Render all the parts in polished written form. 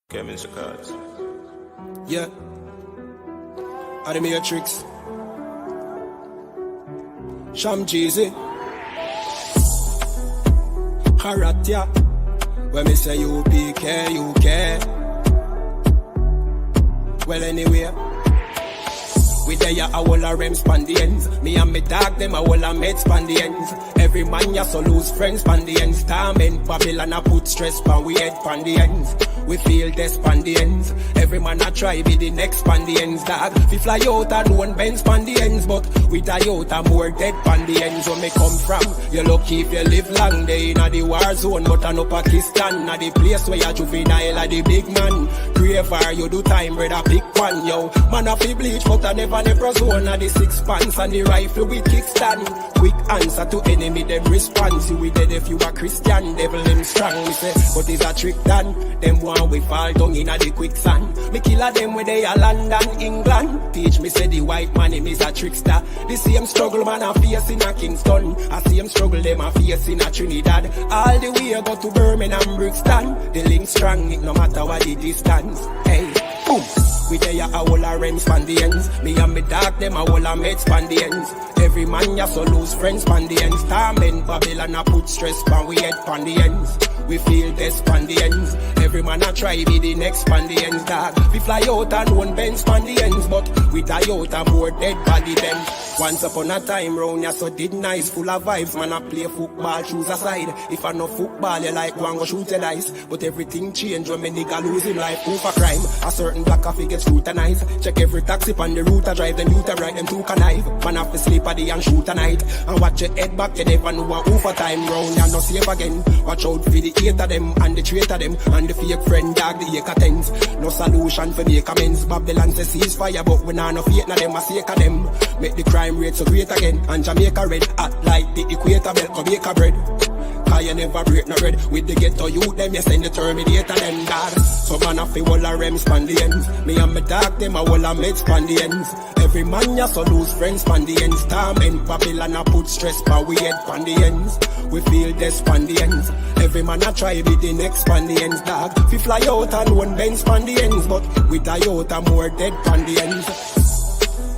Mr. Cards. Yeah. Are the Matrix? Sham Jeezy. Haratia. When me say U.P.K, U.K. Well, anyway. We there a whole a rem span the ends. Me and me dog them a whole a med span the ends. Every man ya so lose friends span the ends. Torment Babylon a put stress pan we head pan the ends. We feel this pan the ends. Every man a try be the next pan the ends, dog. We fly out and one bend span the ends, but we die out and more dead pan the ends. Where me come from, you lucky if you live long. They in a the war zone, but I no Pakistan. A the place where you juvenile a the big man. Braver you do time, brother, pick one, yo. Man a fi bleach, but I never zone of the 6 pants and the rifle with kickstand. Quick answer to enemy, them response. You we dead if you a Christian, devil them strong. We say, but is a trick done. Them one we fall down in a the quicksand. Me killer them where they are London, England. Teach me say the white man him is a trickster. The same struggle man a face in a Kingston. I same struggle them a face in a Trinidad. All the way go to Birmingham, Brixton. The link strong, it no matter what the distance. Hey, boom. We there a whole a rem span the ends. Me and me dog them a whole a med span the ends. Every man ya so lose friends span the ends. Torment Babylon a put stress pan we head pan the ends. We feel this span the ends. Every man a try be the next span the ends, dog. We fly out and one bend span the ends, but we die out and more dead body them. Once upon a time round ya so did nice, full of vibes. Man a play football, choose a side. If I no football, you like one go shoot your dice. But everything change when me nigga lose him life. Proof of crime, a certain black coffee get scrutinized. Check every taxi on the route I drive, them youth I ride, them two connive. Man have to sleep at the and shoot a night. And watch your head back, you never know what over time round ya no safe again. Watch out for the hate of them and the traitor them and the fake friend dog, the acre tens. No solution for make amends. Babylon says ceasefire, but we nah no faith na them a sake of them. Make the crime rate so great again. And Jamaica red hot like the equator belt Jamaica bread. Cause you never break no red. With the ghetto youth them, you send the Terminator them, dad. So man have to whole a rem span the ends. Me and my dog them a whole a med span the ends. Every man ya so lose friends span the ends. Torment Babylon a put stress pan we head pan the ends. We feel this span the ends. Every man a try be the next span the ends, dog. We fly out and one bend span the ends, but we die out and more dead pan the ends.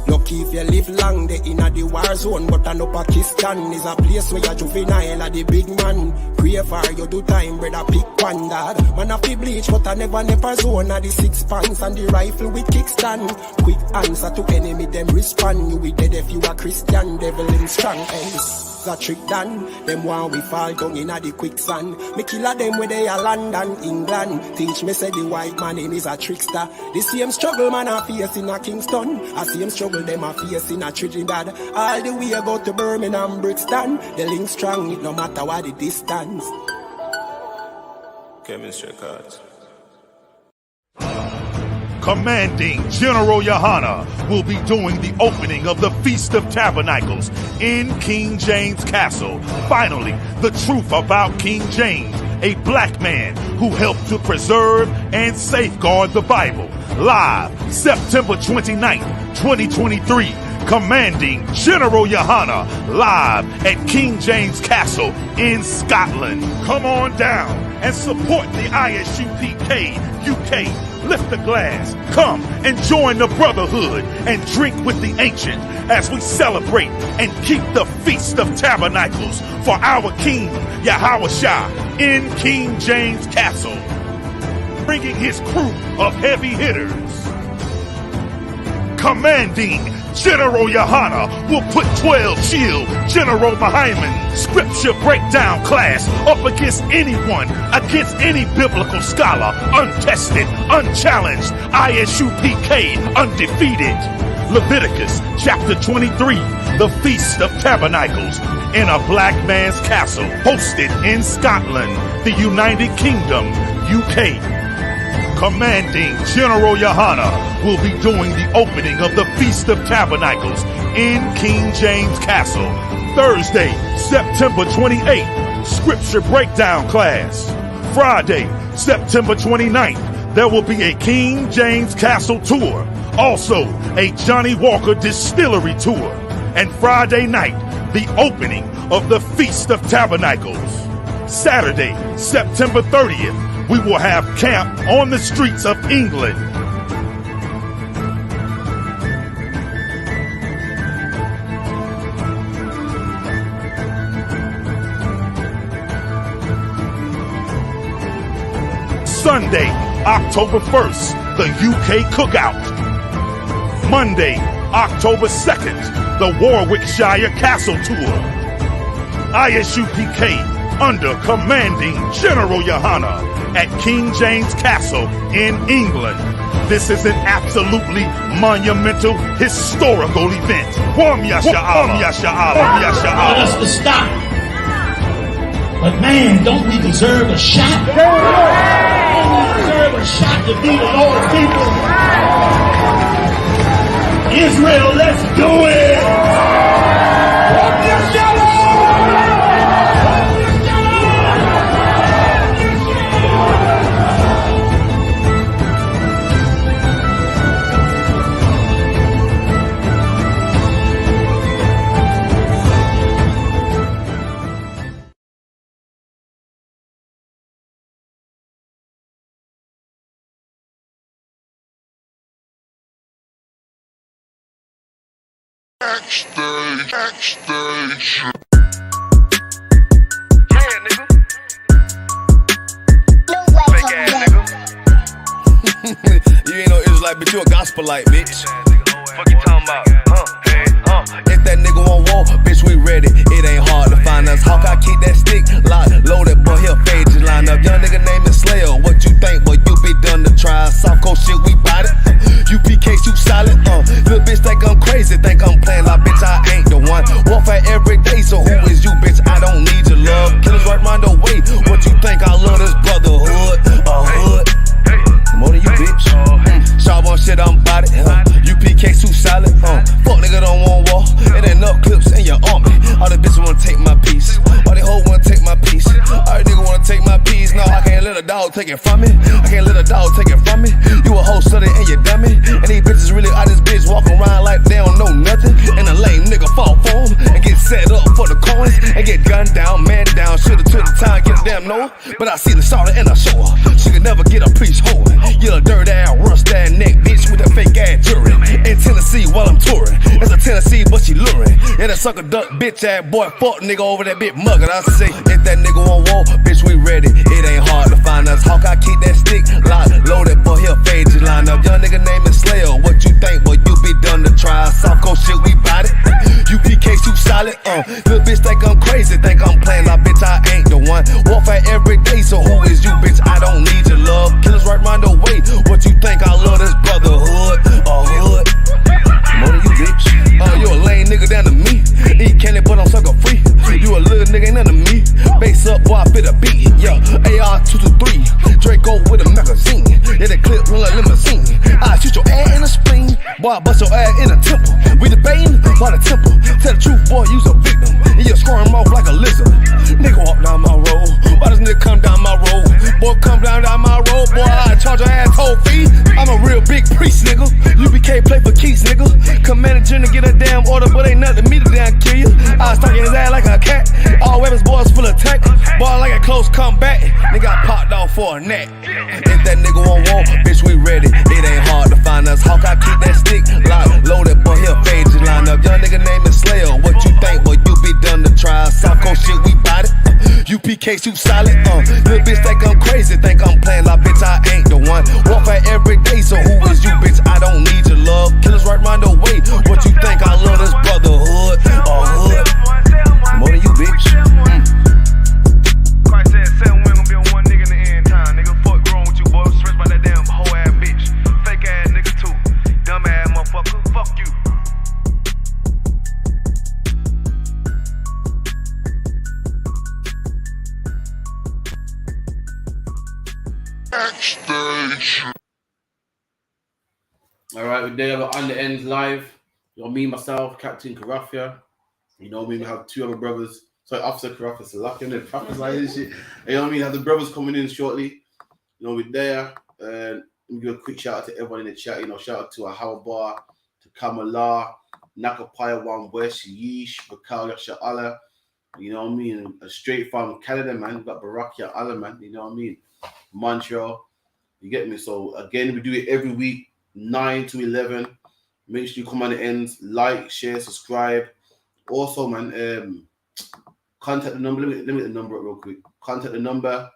Lucky if you live long, they in a the war zone, but I know Pakistan is a place where you juvenile a the big man. Braver you do time, brother, pick one, dog. Man a fi bleach, but I never zone of the 6 pants and the rifle with kickstand. Quick answer to enemy, them respond. You we dead if you a Christian, devil in strong. Hey, a trick done. Them one we fall down in a the quicksand. Me killer them where they are London, England. Teach me say the white man him is a trickster. The same struggle man a face in a Kingston. A same struggle them a face in a Trinidad. All the way go to Birmingham, Brixton. The link strong, it no matter what the distance. Mr. Cards. Commanding General YAHANNA will be doing the opening of the Feast of Tabernacles in King James Castle. Finally, the truth about King James, a black man who helped to preserve and safeguard the Bible. Live September 29th, 2023. Commanding General YAHANNA live at King James Castle in Scotland. Come on down and support the I.S.U.P.K. UK. Lift the glass, come and join the brotherhood and drink with the ancient as we celebrate and keep the Feast of Tabernacles for our King Yahawashah in King James Castle, bringing his crew of heavy hitters. Commanding General YAHANNA will put 12 chill General Muhammad scripture breakdown class up against anyone, against any biblical scholar, untested, unchallenged, I.S.U.P.K, undefeated. Leviticus chapter 23, the Feast of Tabernacles in a black man's castle, hosted in Scotland, the United Kingdom, UK. Commanding General YAHANNA will be doing the opening of the Feast of Tabernacles in King James Castle, Thursday, September 28th, Scripture Breakdown class. Friday, September 29th, there will be a King James Castle tour, also a Johnny Walker Distillery tour, and Friday night, the opening of the Feast of Tabernacles. Saturday, September 30th, we will have camp on the streets of England. Sunday, October 1st, the UK Cookout. Monday, October 2nd, the Warwickshire Castle Tour. I.S.U.P.K. under commanding General YAHANNA at King James Castle in England. This is an absolutely monumental, historical event. Warm ya SHALAM. Want us to stop. But man, don't we deserve a shot? Don't we deserve a shot to be the Lord's people? Israel, let's do it! Backstage. Yeah, nigga. Fake ass nigga. You ain't no Israelite, but you a gospelite, bitch. Fuck you talking about? Hey, If that nigga won't war, bitch, we ready. It ain't hard to find us. How can I keep that stick locked, loaded, boy, here pages line up. Young nigga name is Slayer. What you think, boy, you be done to try. South Coast shit, we bout it. UPK shoot solid, little bitch think I'm crazy, think I'm playing like bitch, I ain't the one. Warfare every day, so who is you, bitch? I don't need your love. Killers right round the way. What you think? I love this brotherhood, a hood. More than you, bitch. Sharp on shit, I'm bout it. UPK suit solid. Fuck nigga don't want war. It ain't enough clips in your army. All the bitches wanna take my piece. All they hoes wanna take my piece. All the niggas wanna take my piece. No, I can't let a dog take it from me. I can't let a dog take it from me. You a hoe study and you dummy. And these bitches really out this bitch walking around like they don't know nothing. And a lame nigga fall for them and get set up for the coins and get gunned down, man down. Shoulda took the time, get a damn no. But I see the starter and I show her. She could never get a priest holding. You a dirt ass, rust ass neck bitch with that fake ass jewelry. In Tennessee while I'm touring. It's a Tennessee, but she luring. And a sucker duck bitch ass boy, fuck nigga over that bitch muggin'. I say, if that nigga won't war, bitch, we ready. It ain't hard to find us. How can I keep that stick locked, loaded, boy, here pages line up. Young nigga name is Slayer. What you think, boy, you be done to try. South Coast shit, we bout it. UPK shoot solid, little bitch think I'm crazy, think I'm playing like bitch, I ain't the one. Warfare every day, so who is you, bitch? I don't need your love. Killers right round the way. What you think? I love this brotherhood, a hood. More than you, bitch. You a lame nigga down to me. Eat candy, but I'm sucker free. You a little nigga, ain't nothing to me. Base up, boy, I fit a beat. Yeah, AR-223. Draco with a magazine. Yeah, that clip run like limousine. I shoot your ass in the spleen. Boy, I bust your ass in the temple. We debating by the temple. Tell the truth, boy, you's a victim. And you're squirming off like a lizard. Nigga walk down my road. Why does nigga come down my road? Boy, come down my road. Boy, I charge your ass toll fee. I'm a real big priest, nigga. UPK play for keys, nigga. Commanding general get a damn order, but ain't nothing to me to damn kill you. I was stalking his ass like a cat. All weapons, boys full of tech. Boy, like a close combat. Nigga got popped off for a neck. If that nigga won't war, bitch, we ready. It ain't hard to find us. How can I keep that stick locked, loaded, boy, here pages line up. Young nigga name is Slayer. What you think, boy, you be done to try. South Coast shit, we bout it. UPK shoot solid, little bitch think I'm crazy, think I'm playing like bitch, I ain't the one. Warfare every day, so who is you, bitch? I don't need your love. Killers right round the way. What you think? I love this brotherhood, a hood. More than you, bitch. Christ said 7 women gonna be one nigga in the end time. Nigga, fuck wrong with you, boy. Stressed by that damn hoe ass bitch. Fake ass nigga too. Dumb ass motherfucker. Fuck you. Backstage. Alright, we're there on the ends live. You know, me, myself, Captain Karafia. You know, we have two other brothers. Sorry, Officer Karafia, so lucky and Karafia like this shit. You know what I mean? Have the brothers coming in shortly. You know, we're there. And we give a quick shout out to everyone in the chat. You know, shout out to Ahawabar, to Kamala, Nakapaya One West, Yeesh, Bakal Sha'ala. You know what I mean? Straight from Canada, man. We've got Barak Ya'ala, man. You know what I mean? Montreal. You get me? So again, we do it every week, 9 to 11. Make sure you come on the ends, like, share, subscribe. Also, man, contact the number. Let me get the number up real quick. Contact the number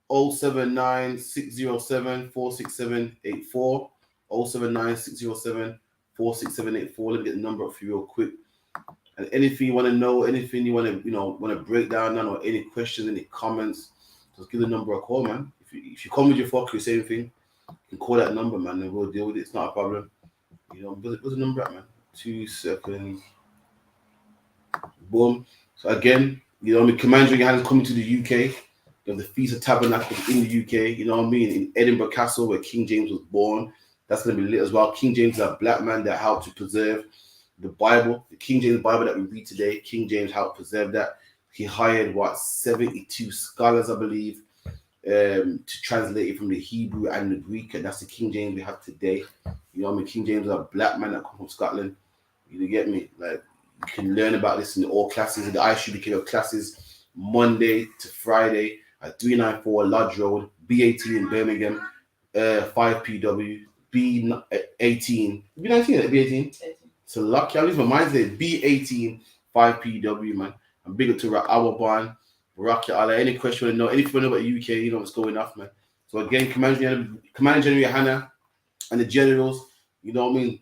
079 607 46784. 079 607 46784. Let me get the number up for you real quick. And anything you want to know, anything you want to break down on, or any questions, any comments, just give the number a call, man. If you come with your fuck, you say anything, you can call that number, man, and we'll deal with it. It's not a problem. Where's the number at, man? 2 seconds. Boom. So again, Commander Johanna coming to the UK. You have the Feast of Tabernacles in the UK, in Edinburgh Castle, where King James was born. That's going to be lit as well. King James is a black man that helped to preserve the Bible, the King James Bible that we read today. King James helped preserve that. He hired 72 scholars, I believe, to translate it from the Hebrew and the Greek, and that's the King James we have today. King James is a black man that comes from Scotland. You get me? Like, you can learn about this in all classes, in the I.S.U.P.K classes, Monday to Friday at 394 Lodge Road, B18 in Birmingham, 5PW, B18. B18? So lucky, I'm losing my mind today. B18, 5PW, man. I'm big up to our bond. Rock your Allah. Any question you know, anything you know about the UK, you know what's going off, man. So again, Commander General YAHANNA and the generals,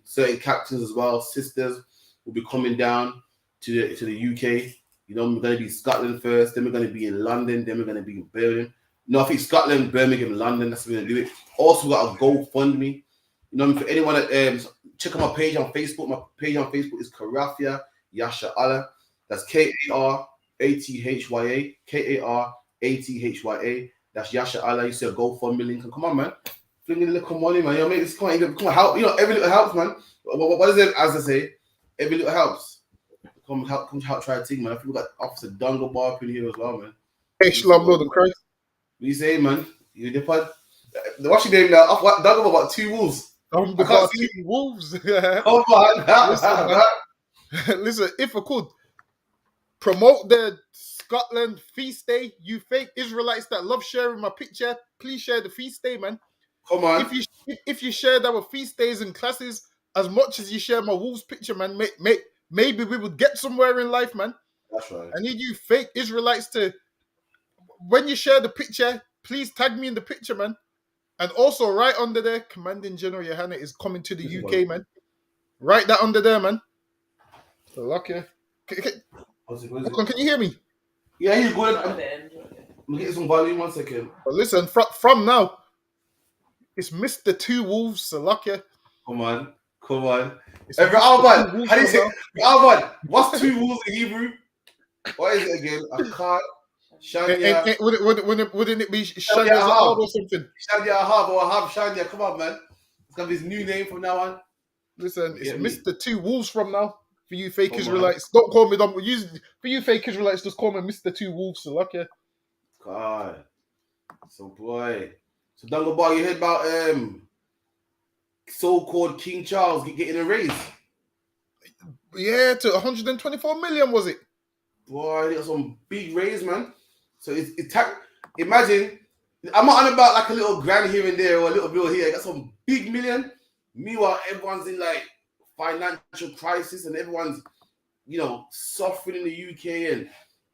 certain captains as well, sisters will be coming down to the UK. We're going to be Scotland first, then we're going to be in London, then we're going to be in Birmingham. No, I think Scotland, Birmingham, London, that's where we're going to do it. Also, we got a GoFundMe. For anyone that check out my page on Facebook. My page on Facebook is Karafia Yasha Allah. That's KARATHYA. KARATHYA. That's Yasha Allah. You see a GoFundMe link. Come on, man. Flinging a little money, man. Make this come on, help. Every little helps, man. What is it? As I say, every little helps. Come help try a thing, man. I think we got Officer Dungle Bar up in here as well, man. Hey, Shalom, Lord of Christ. What you say, man? You the pod? What's your name now? Dungle about 2 wolves. I'm the bar 2 wolves. Come on. Listen, if I could promote the Scotland feast day, you fake Israelites that love sharing my picture, please share the feast day, man. Come on. If you shared our feast days and classes as much as you share my wolves picture, man, maybe we would get somewhere in life, man. That's right. I need you fake Israelites to, when you share the picture, please tag me in the picture, man. And also, right under there, Commanding General YAHANNA is coming to the UK, man. Write that under there, man. So lucky. Can you hear me? Yeah, you're good. I'm gonna get some volume 1 second. But listen, from now, it's Mr. 2 Wolves, so lucky. Come on. Every Alban, how do you say Alban? What's 2 wolves in Hebrew? What is it again? Akkad, Shania. Wouldn't it be Shania Ahab or something? Shania Ahab or Ahab Shania. Come on, man. It's gonna be his new name from now on. Listen, it's Mr. 2 Wolves from now. For you fake Israelites, don't call me dumb. For you fake Israelites, just call me Mr. 2 Wolves. So lucky. God. So boy. So Dungle Bar, you heard about so-called King Charles getting a raise? Yeah, to 124 million, was it? Boy, they got some big raise, man. So imagine, I'm not on about like a little grand here and there or a little bill here. I got some big million. Meanwhile, everyone's in like financial crisis and everyone's, suffering in the UK and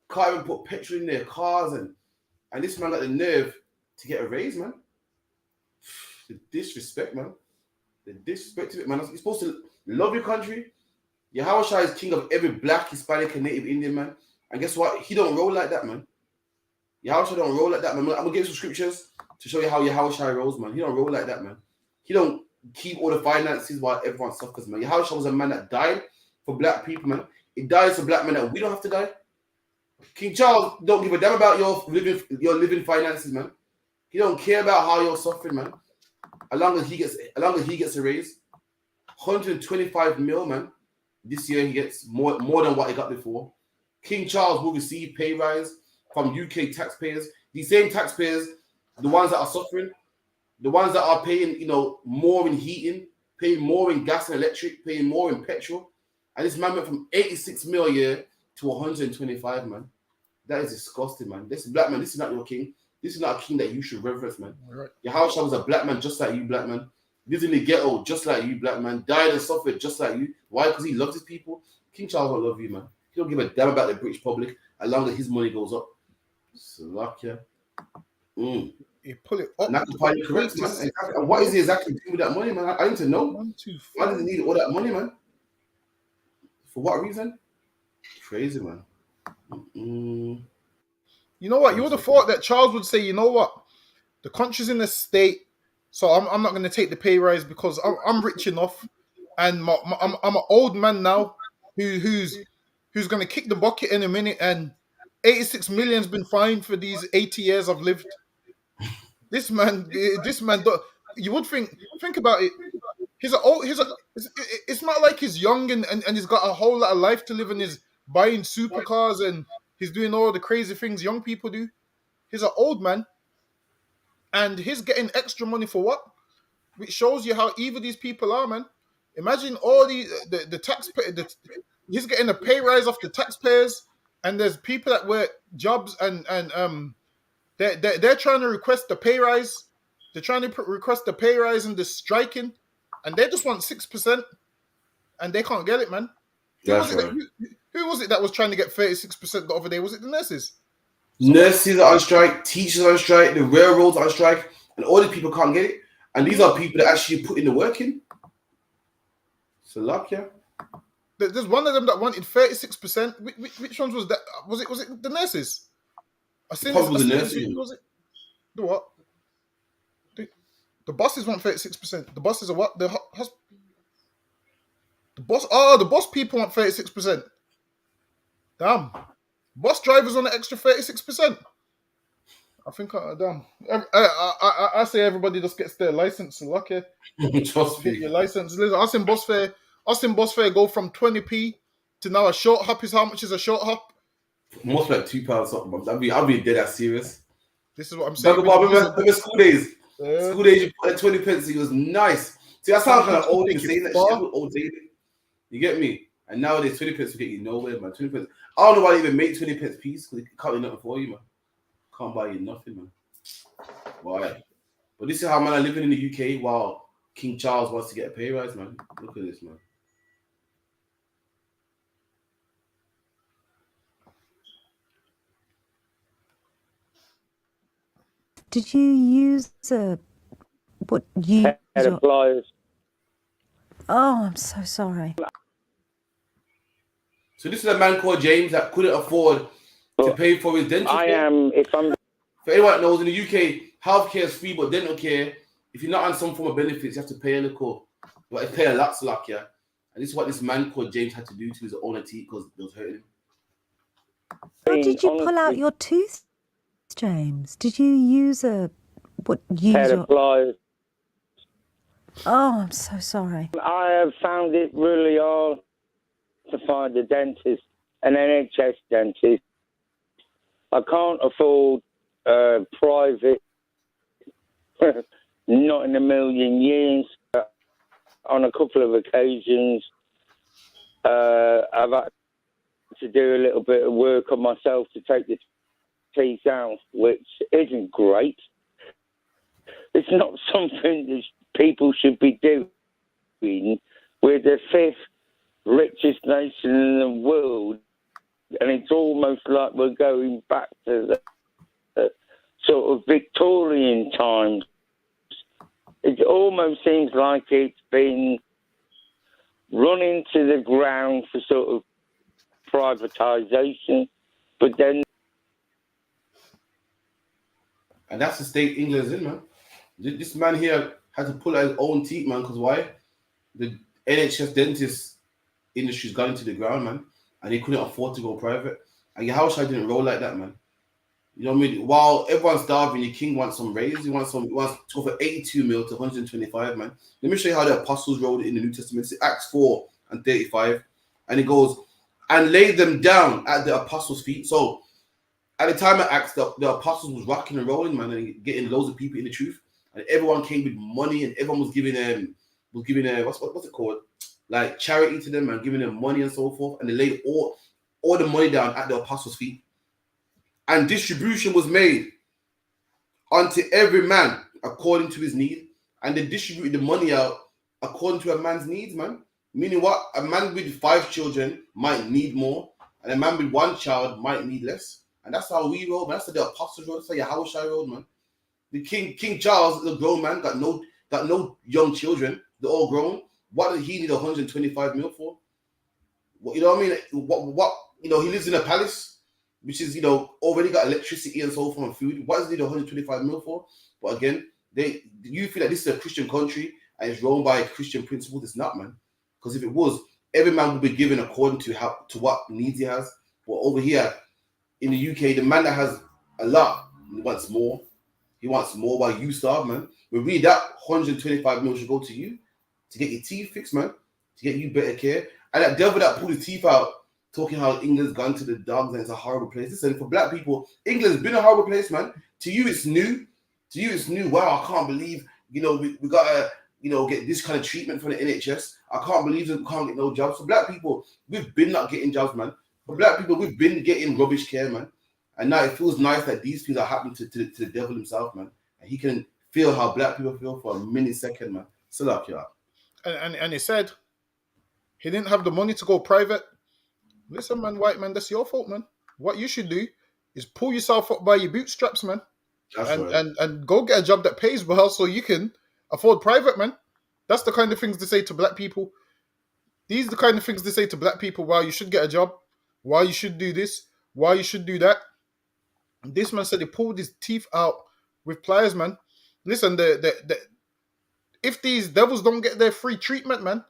can't even put petrol in their cars. And this man got the nerve to get a raise, man. The disrespect, man. The disrespect of it, man. You're supposed to love your country. Yahushua is king of every black, Hispanic, and Native Indian, man. And guess what? He don't roll like that, man. Yahushua don't roll like that, man. I'm going to give you some scriptures to show you how Yahushua rolls, man. He don't roll like that, man. He don't keep all the finances while everyone suffers, man. Yahushua was a man that died for black people, man. He died for black men that we don't have to die. King Charles don't give a damn about your living finances, man. He don't care about how you're suffering, man. As long as he gets a raise, 125 mil, man. This year he gets more than what he got before. King Charles will receive pay rise from UK taxpayers. These same taxpayers, the ones that are suffering, the ones that are paying, more in heating, paying more in gas and electric, paying more in petrol. And this man went from 86 mil a year to 125, man. That is disgusting, man. This black man, this is not your king. This is not a king that you should reverence, man. Right. Yahushua was a black man just like you, black man. Lives in the ghetto just like you, black man. Died and suffered just like you. Why? Because he loves his people. King Charles will love you, man. He don't give a damn about the British public as long as his money goes up. Slovakia. He pull it up. And that's probably correct, man. Exactly. And what is he exactly doing with that money, man? I need to know. 1, 2, 5. Why does he need all that money, man? For what reason? Crazy, man. You know what? You would have thought that Charles would say, you know what? The country's in a state, so I'm not going to take the pay rise because I'm rich enough, and I'm an old man now who's going to kick the bucket in a minute, and 86 million's been fined for these 80 years I've lived. This man, you would think about it. It's not like he's young and he's got a whole lot of life to live and he's buying supercars and he's doing all the crazy things young people do. He's an old man and he's getting extra money for what? Which shows you how evil these people are, man. Imagine all the taxpayer. He's getting a pay rise off the taxpayers, and there's people that work jobs and they're trying to request the pay rise. They're trying to request the pay rise and they're striking, and they just want 6%, and they can't get it, man. Who was it that was trying to get 36% the other day? Was it the nurses? Nurses are on strike, teachers are on strike, the railroads are on strike, and all these people can't get it. And these are people that actually put in the work in. Slovakia. There's one of them that wanted 36%. Which ones was that? Was it the nurses? Probably the nurses. Was it the what? The buses want 36%. The buses are what? The bus people want 36%. Damn. Bus drivers on an extra 36%. I think, damn. I say everybody just gets their license. Lucky. Trust me. Get your license. Listen, us in bus fare go from 20p to now a short hop is how much is a short hop? Most like £2 something. I'll be dead ass serious. This is what I'm saying. Remember school days. School days, you put 20 pence. It was nice. See, that sounds kind of old. Saying that shit, old dated. You get me? And nowadays, 20 pence will get you nowhere, man. 20 pence. I don't know why they even make 20 pence piece because it can't do nothing for you, man. Can't buy you nothing, man. Why? But this is how man are living in the UK while King Charles wants to get a pay rise, man. Look at this, man. Did you use what you? Applies. Oh, I'm so sorry. So this is a man called James that couldn't afford to pay for his dental care. For anyone that knows, in the UK, healthcare is free, but dental care, if you're not on some form of benefits, you have to pay a little. But you pay a lot, yeah. And this is what this man called James had to do to his owner teeth because it was hurting him. How did you pull out your tooth, James? Did you use pliers. Oh, I'm so sorry. I have found it really hard to find a dentist, an NHS dentist. I can't afford private, not in a million years. On a couple of occasions, I've had to do a little bit of work on myself to take the teeth out, which isn't great. It's not something that people should be doing. We're the 5th richest nation in the world, and it's almost like we're going back to the sort of Victorian times. It almost seems like it's been run into the ground for sort of privatisation, but then... And that's the state England's in, man. This man here had to pull out his own teeth, man, because why? The NHS dentist industry's gone into the ground, man, and they couldn't afford to go private. And your house didn't roll like that, man. You know what I mean? While everyone's starving, the king wants some raise. He wants to go from 82 mil to 125, man. Let me show you how the apostles rolled it in the New Testament. It's Acts 4 and 35. And it goes, and laid them down at the apostles' feet. So at the time of Acts, the apostles was rocking and rolling, man, and getting loads of people in the truth. And everyone came with money, and everyone was giving what's it called? Like charity to them and giving them money and so forth. And they laid all the money down at the apostles' feet. And distribution was made unto every man according to his need, and they distributed the money out according to a man's needs, man. Meaning what? A man with 5 children might need more, and a man with 1 child might need less. And that's how we roll, man. That's how the apostles roll. That's how Yahushua rolled, man. The King Charles, the grown man, got no young children. They're all grown. What did he need 125 mil for? What, you know what I mean? What he lives in a palace, which is already got electricity and so forth and food. What does he need 125 mil for? But again, you feel like this is a Christian country and it's run by Christian principles. It's not, man. Because if it was, every man would be given according to what needs he has. But over here in the UK, the man that has a lot wants more. He wants more while you starve, man. But really, that 125 mil should go to you to get your teeth fixed, man, to get you better care. And that devil that pulled his teeth out, talking how England's gone to the dogs and it's a horrible place. Listen, for black people, England's been a horrible place, man. To you, it's new. Wow, I can't believe, we got to, get this kind of treatment from the NHS. I can't believe we can't get no jobs. For black people, we've been not getting jobs, man. For black people, we've been getting rubbish care, man. And now it feels nice that these things are happening to the devil himself, man. And he can feel how black people feel for a millisecond, man. So like, yeah. And he said he didn't have the money to go private. Listen, man, white man, that's your fault, man. What you should do is pull yourself up by your bootstraps, man. And go get a job that pays well so you can afford private, man. That's the kind of things they say to black people. These are the kind of things they say to black people. Why you should get a job. Why you should do this. Why you should do that. This man said he pulled his teeth out with pliers, man. Listen, if these devils don't get their free treatment, man,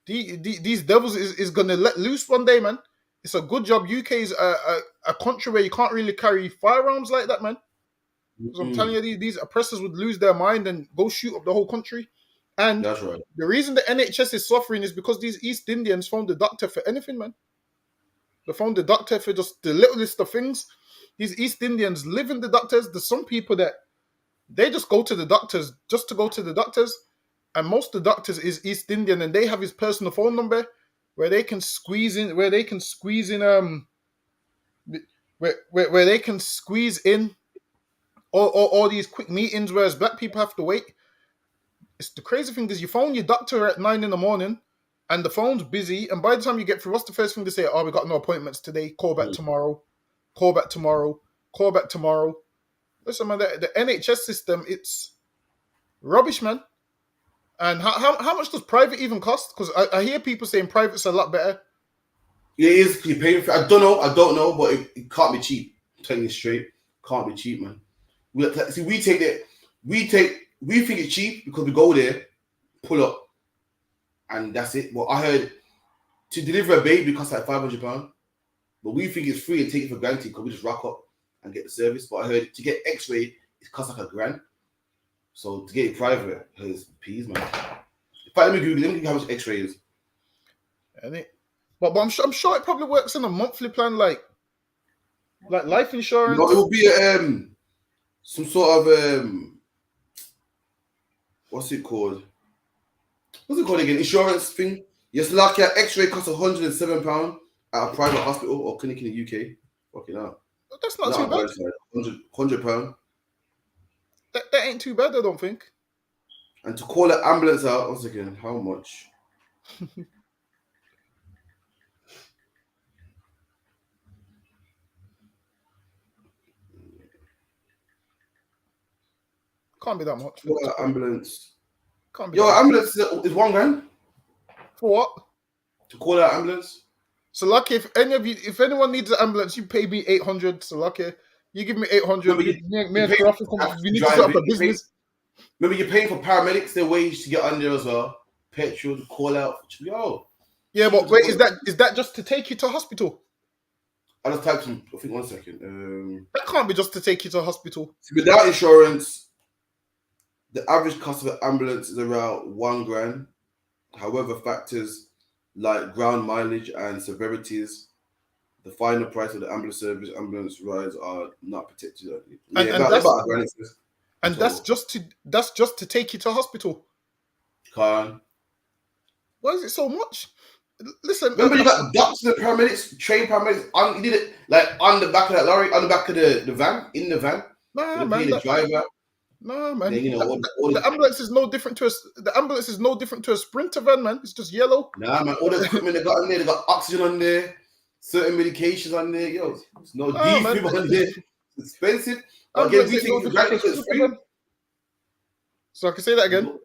these devils is going to let loose one day, man. It's a good job UK is a country where you can't really carry firearms like that, man. Because I'm telling you, these oppressors would lose their mind and go shoot up the whole country. And that's right. The reason the NHS is suffering is because these East Indians found the doctor for anything, man. They found the doctor for just the littlest of things. These East Indians live in the doctors. There's some people that they just go to the doctors just to go to the doctors. And most of the doctors is East Indian, and they have his personal phone number where they can squeeze in where they can squeeze in all these quick meetings, whereas black people have to wait. It's the crazy thing is you phone your doctor at 9 a.m. and the phone's busy, and by the time you get through, what's the first thing they say? Oh, we got no appointments today. Call back tomorrow. Call back tomorrow. Call back tomorrow. Listen, man, the NHS system, it's rubbish, man. And how much does private even cost? Because I hear people saying private's a lot better. It is. You pay for it. I don't know, but it can't be cheap. I'm telling you straight, can't be cheap, man. We think it's cheap because we go there, pull up, and that's it. Well, I heard to deliver a baby costs like £500, but we think it's free and take it for granted because we just rock up and get the service. But I heard to get X-ray, it costs like £1,000. So to get it private, it's peas, man. In fact, let me Google how much X-ray is. But I'm sure it probably works on a monthly plan, like life insurance. No, it will be some sort of what's it called? What's it called again? Insurance thing. Yes, like X-ray costs £107 at a private hospital or clinic in the UK. Fucking hell. That's not too bad. £100. That ain't too bad, I don't think. And to call an ambulance out, once again, how much? Can't be that much. Ambulance. Can't be. Ambulance is £1,000. For what? To call out ambulance. So lucky if anyone needs an ambulance, you pay me 800. So lucky, you give me 800. We need to set up a business. Remember, you're paying for paramedics their wage to get under as well. Petrol to call out. Yeah, but wait, is that just to take you to hospital? I just typed in. I think 1 second. That can't be just to take you to hospital. So without insurance, the average cost of an ambulance is around £1,000. However, factors like ground mileage and severities, the final price of the ambulance rides are not protected. And that's just to take you to hospital. Why is it so much? Listen, remember you got doctors and paramedics, trained paramedics. You did it like on the back of that lorry, on the back of the van, in the van. Nah, man. The driver. No, man. Then, you know, The ambulance is no different to a sprinter van, man. It's just yellow. Nah, man. All the equipment they got on there, they got oxygen on there, certain medications on there. Yo, it's no defib on there. It's expensive. But again, we take it for granted because it's free. So I can say that again.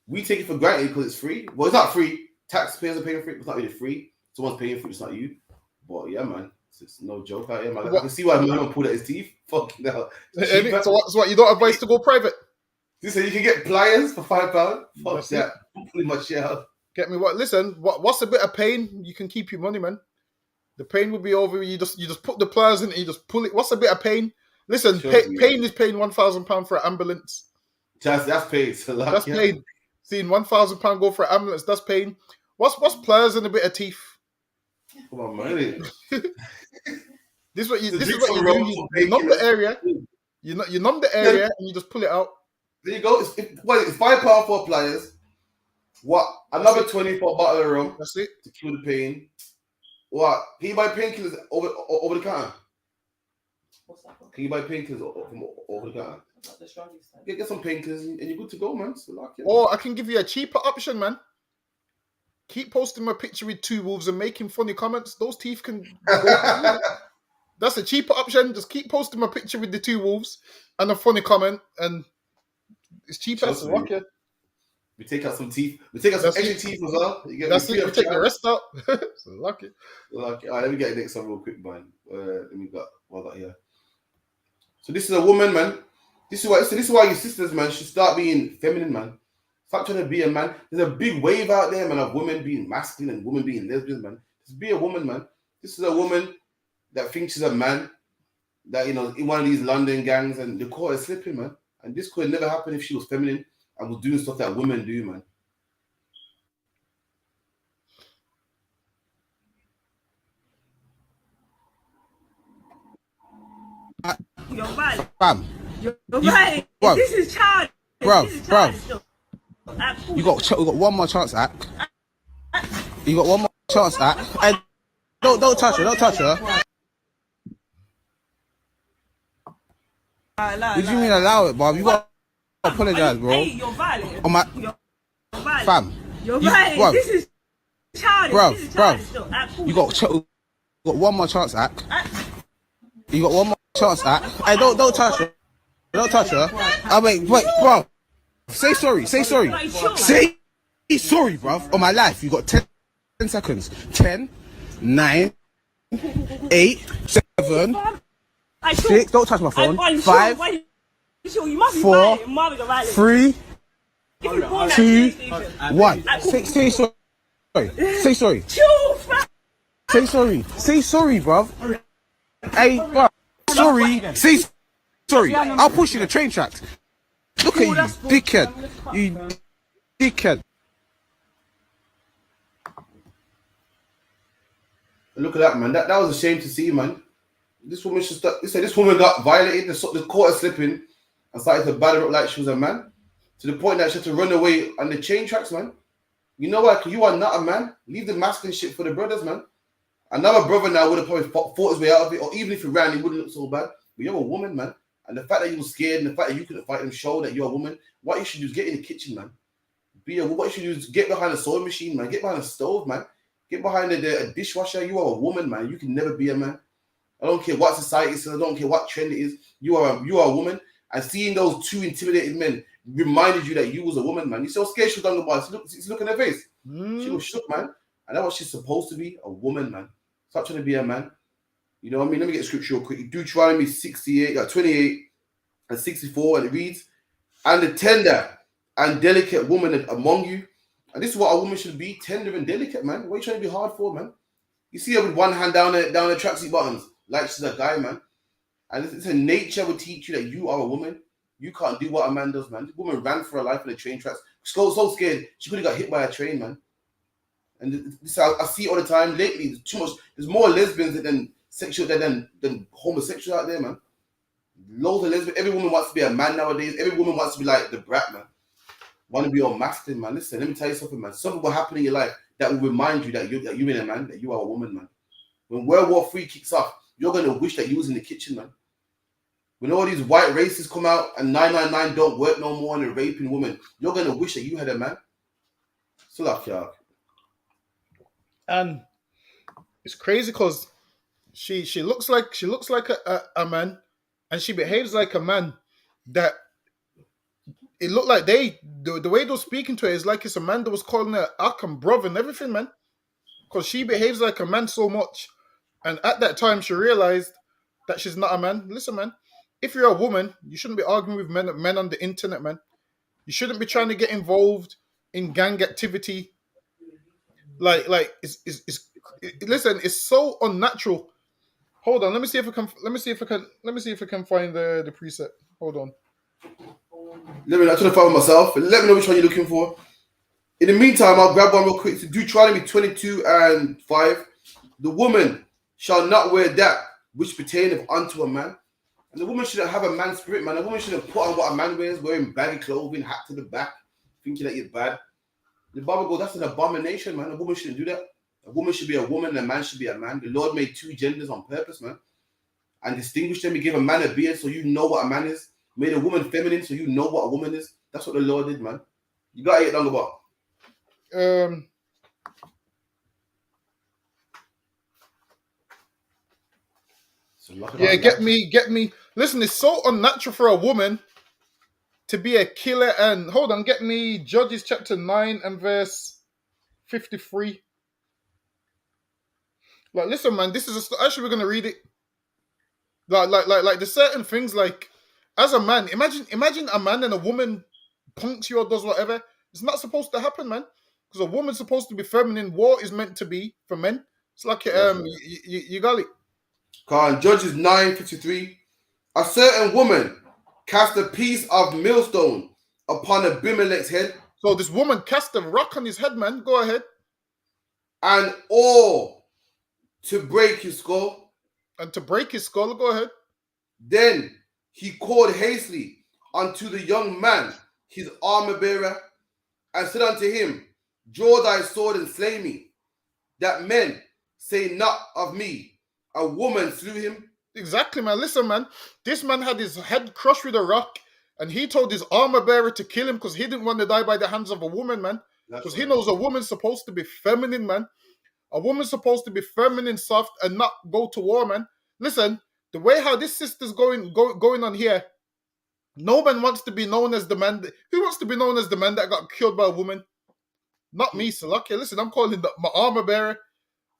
We take it for granted because it's free. Well, it's not free. Taxpayers are paying for it. It's not really free. Someone's paying for it. It's not you. But yeah, man. It's no joke out here, man. I can see why man pulled out his teeth. Fucking hell. So what? You don't advise to go private? You say you can get pliers for £5. Fuck that. Pretty much, yeah. Get me what? Listen, what's a bit of pain? You can keep your money, man. The pain will be over. You just put the pliers in and you just pull it. What's a bit of pain? Listen, pain is paying £1,000 for an ambulance. That's pain. So that's pain. Seeing £1,000 go for an ambulance, that's pain. What's pliers and a bit of teeth? Come on, man. This is what you do. You numb the area. You numb the area and you just pull it out. There you go. It's £5 for pliers. What? Another 20 for a bottle of rum. That's it. To kill the pain. What? Can you buy painkillers over the counter? What's that? Can you buy painkillers from over the counter? Get some painkillers and you're good to go, man. Or I can give you a cheaper option, man. Keep posting my picture with 2 wolves and making funny comments. Those teeth can go. That's a cheaper option. Just keep posting my picture with the 2 wolves and a funny comment, and it's cheaper. That's lucky. We take out some teeth. We take out some extra teeth as well. That's it. We take the rest out. So lucky. All right, let me get the next one real quick, man. Let me got what I got here. So this is a woman, man. This is why your sisters, man, should start being feminine, man. Stop trying to be a man. There's a big wave out there, man, of women being masculine and women being lesbians, man. Just be a woman, man. This is a woman that thinks she's a man, that, you know, in one of these London gangs, and the court is slipping, man. And this could never happen if she was feminine and was doing stuff that women do, man. You're right. Fam. You're right. Bro. This is child. Bro. Cool. You got one more chance, Ak. You got one more chance, Ak. And don't touch her. Don't touch her. What do you mean allow it, Bob? You got to apologize, bro. Hey, you're violent. On my fam. You're right. Bro. This is childish. Bro. You got one more chance, Ak. You got one more chance, Ak. Hey, don't touch her. Don't touch her. Wait, bro. Say sorry. Say sorry, bro. On my life, you got 10 seconds. 10, 9, 8, 7, 6. Don't touch my phone. 5, 4, 3, 2, 1. Say sorry. Say sorry. Say sorry. Say sorry, bro. Hey, bro. Sorry. Say sorry. I'll push you the train tracks. Look at you, dickhead. You dickhead. Look at that, man. That was a shame to see, man. This woman should start. This woman got violated. The court is slipping and started to batter up like she was a man, to the point that she had to run away on the train tracks, man. You know what? You are not a man. Leave the masculine shit for the brothers, man. Another brother now would have probably fought his way out of it, or even if he ran, he wouldn't look so bad. But you're a woman, man. And the fact that you were scared and the fact that you couldn't fight him show that you're a woman. What you should do is get in the kitchen, man. What you should do is get behind a sewing machine, man. Get behind a stove, man. Get behind a dishwasher. You are a woman, man. You can never be a man. I don't care what society says. I don't care what trend it is. You are a woman. And seeing those 2 intimidated men reminded you that you was a woman, man. You're so scared she was on the bar. Look in her face. She was shook, man. And that's what she's supposed to be, a woman, man. Stop trying to be a man. You know what I mean? Let me get scripture real quick. Deuteronomy 28 and 64, and it reads, "And the tender and delicate woman among you." And this is what a woman should be, tender and delicate, man. What are you trying to be hard for, man? You see her with one hand down the tracksuit buttons, like she's a guy, man. And it's a nature will teach you that you are a woman. You can't do what a man does, man. This woman ran for her life on the train tracks. She got so scared, she could have got hit by a train, man. And this, I see it all the time. Lately, there's too much. There's more lesbians than homosexuals out there, man. Loads of lesbians. Every woman wants to be a man nowadays. Every woman wants to be like the brat, man. Want to be all masculine, man. Listen, let me tell you something, man. Something will happen in your life that will remind you that you're a man, that you are a woman, man. When World War III kicks off, you're going to wish that you was in the kitchen, man. When all these white racists come out and 999 don't work no more and they're raping women, you're gonna wish that you had a man. So like, yeah. And it's crazy because she looks like a man, and she behaves like a man. That it looked like the way they're speaking to her is like it's a man that was calling her Akam brother and everything, man. Because she behaves like a man so much, and at that time she realized that she's not a man. Listen, man, if you're a woman, you shouldn't be arguing with men on the internet, man. You shouldn't be trying to get involved in gang activity. Like listen, it's so unnatural. Hold on, let me see if I can find the preset. Hold on. Let me. I'm trying to find myself. Let me know which one you're looking for. In the meantime, I'll grab one real quick. So Deuteronomy 22:5. The woman shall not wear that which pertaineth unto a man. And the woman shouldn't have a man's spirit, man. A woman shouldn't put on what a man wears, wearing baggy clothing, hat to the back, thinking that you're bad. The Bible goes, that's an abomination, man. A woman shouldn't do that. A woman should be a woman and a man should be a man. The Lord made two genders on purpose, man. And distinguished them. He gave a man a beard so you know what a man is. Made a woman feminine so you know what a woman is. That's what the Lord did, man. You got to get down about. Yeah, get me. Listen, it's so unnatural for a woman to be a killer. And hold on, get me Judges chapter 9 and verse 53. Like, listen, man, this is actually we're gonna read it. Like there's certain things like, as a man, imagine a man and a woman punks you or does whatever. It's not supposed to happen, man. Because a woman's supposed to be feminine. War is meant to be for men. It's like you got it. Judges 9:53. A certain woman cast a piece of millstone upon Abimelech's head. So this woman cast a rock on his head, man. Go ahead. And all to break his skull. And to break his skull, go ahead. Then he called hastily unto the young man, his armor bearer, and said unto him, draw thy sword and slay me, that men say not of me, a woman slew him. Exactly, man. Listen, man. This man had his head crushed with a rock, and he told his armor bearer to kill him because he didn't want to die by the hands of a woman, man. Because he knows a woman's supposed to be feminine, man. A woman's supposed to be feminine, soft, and not go to war, man. Listen, the way how this sister's going on here, no man wants to be known as the man. Who wants to be known as the man that got killed by a woman? Not me, so okay. Listen, I'm calling my armor bearer.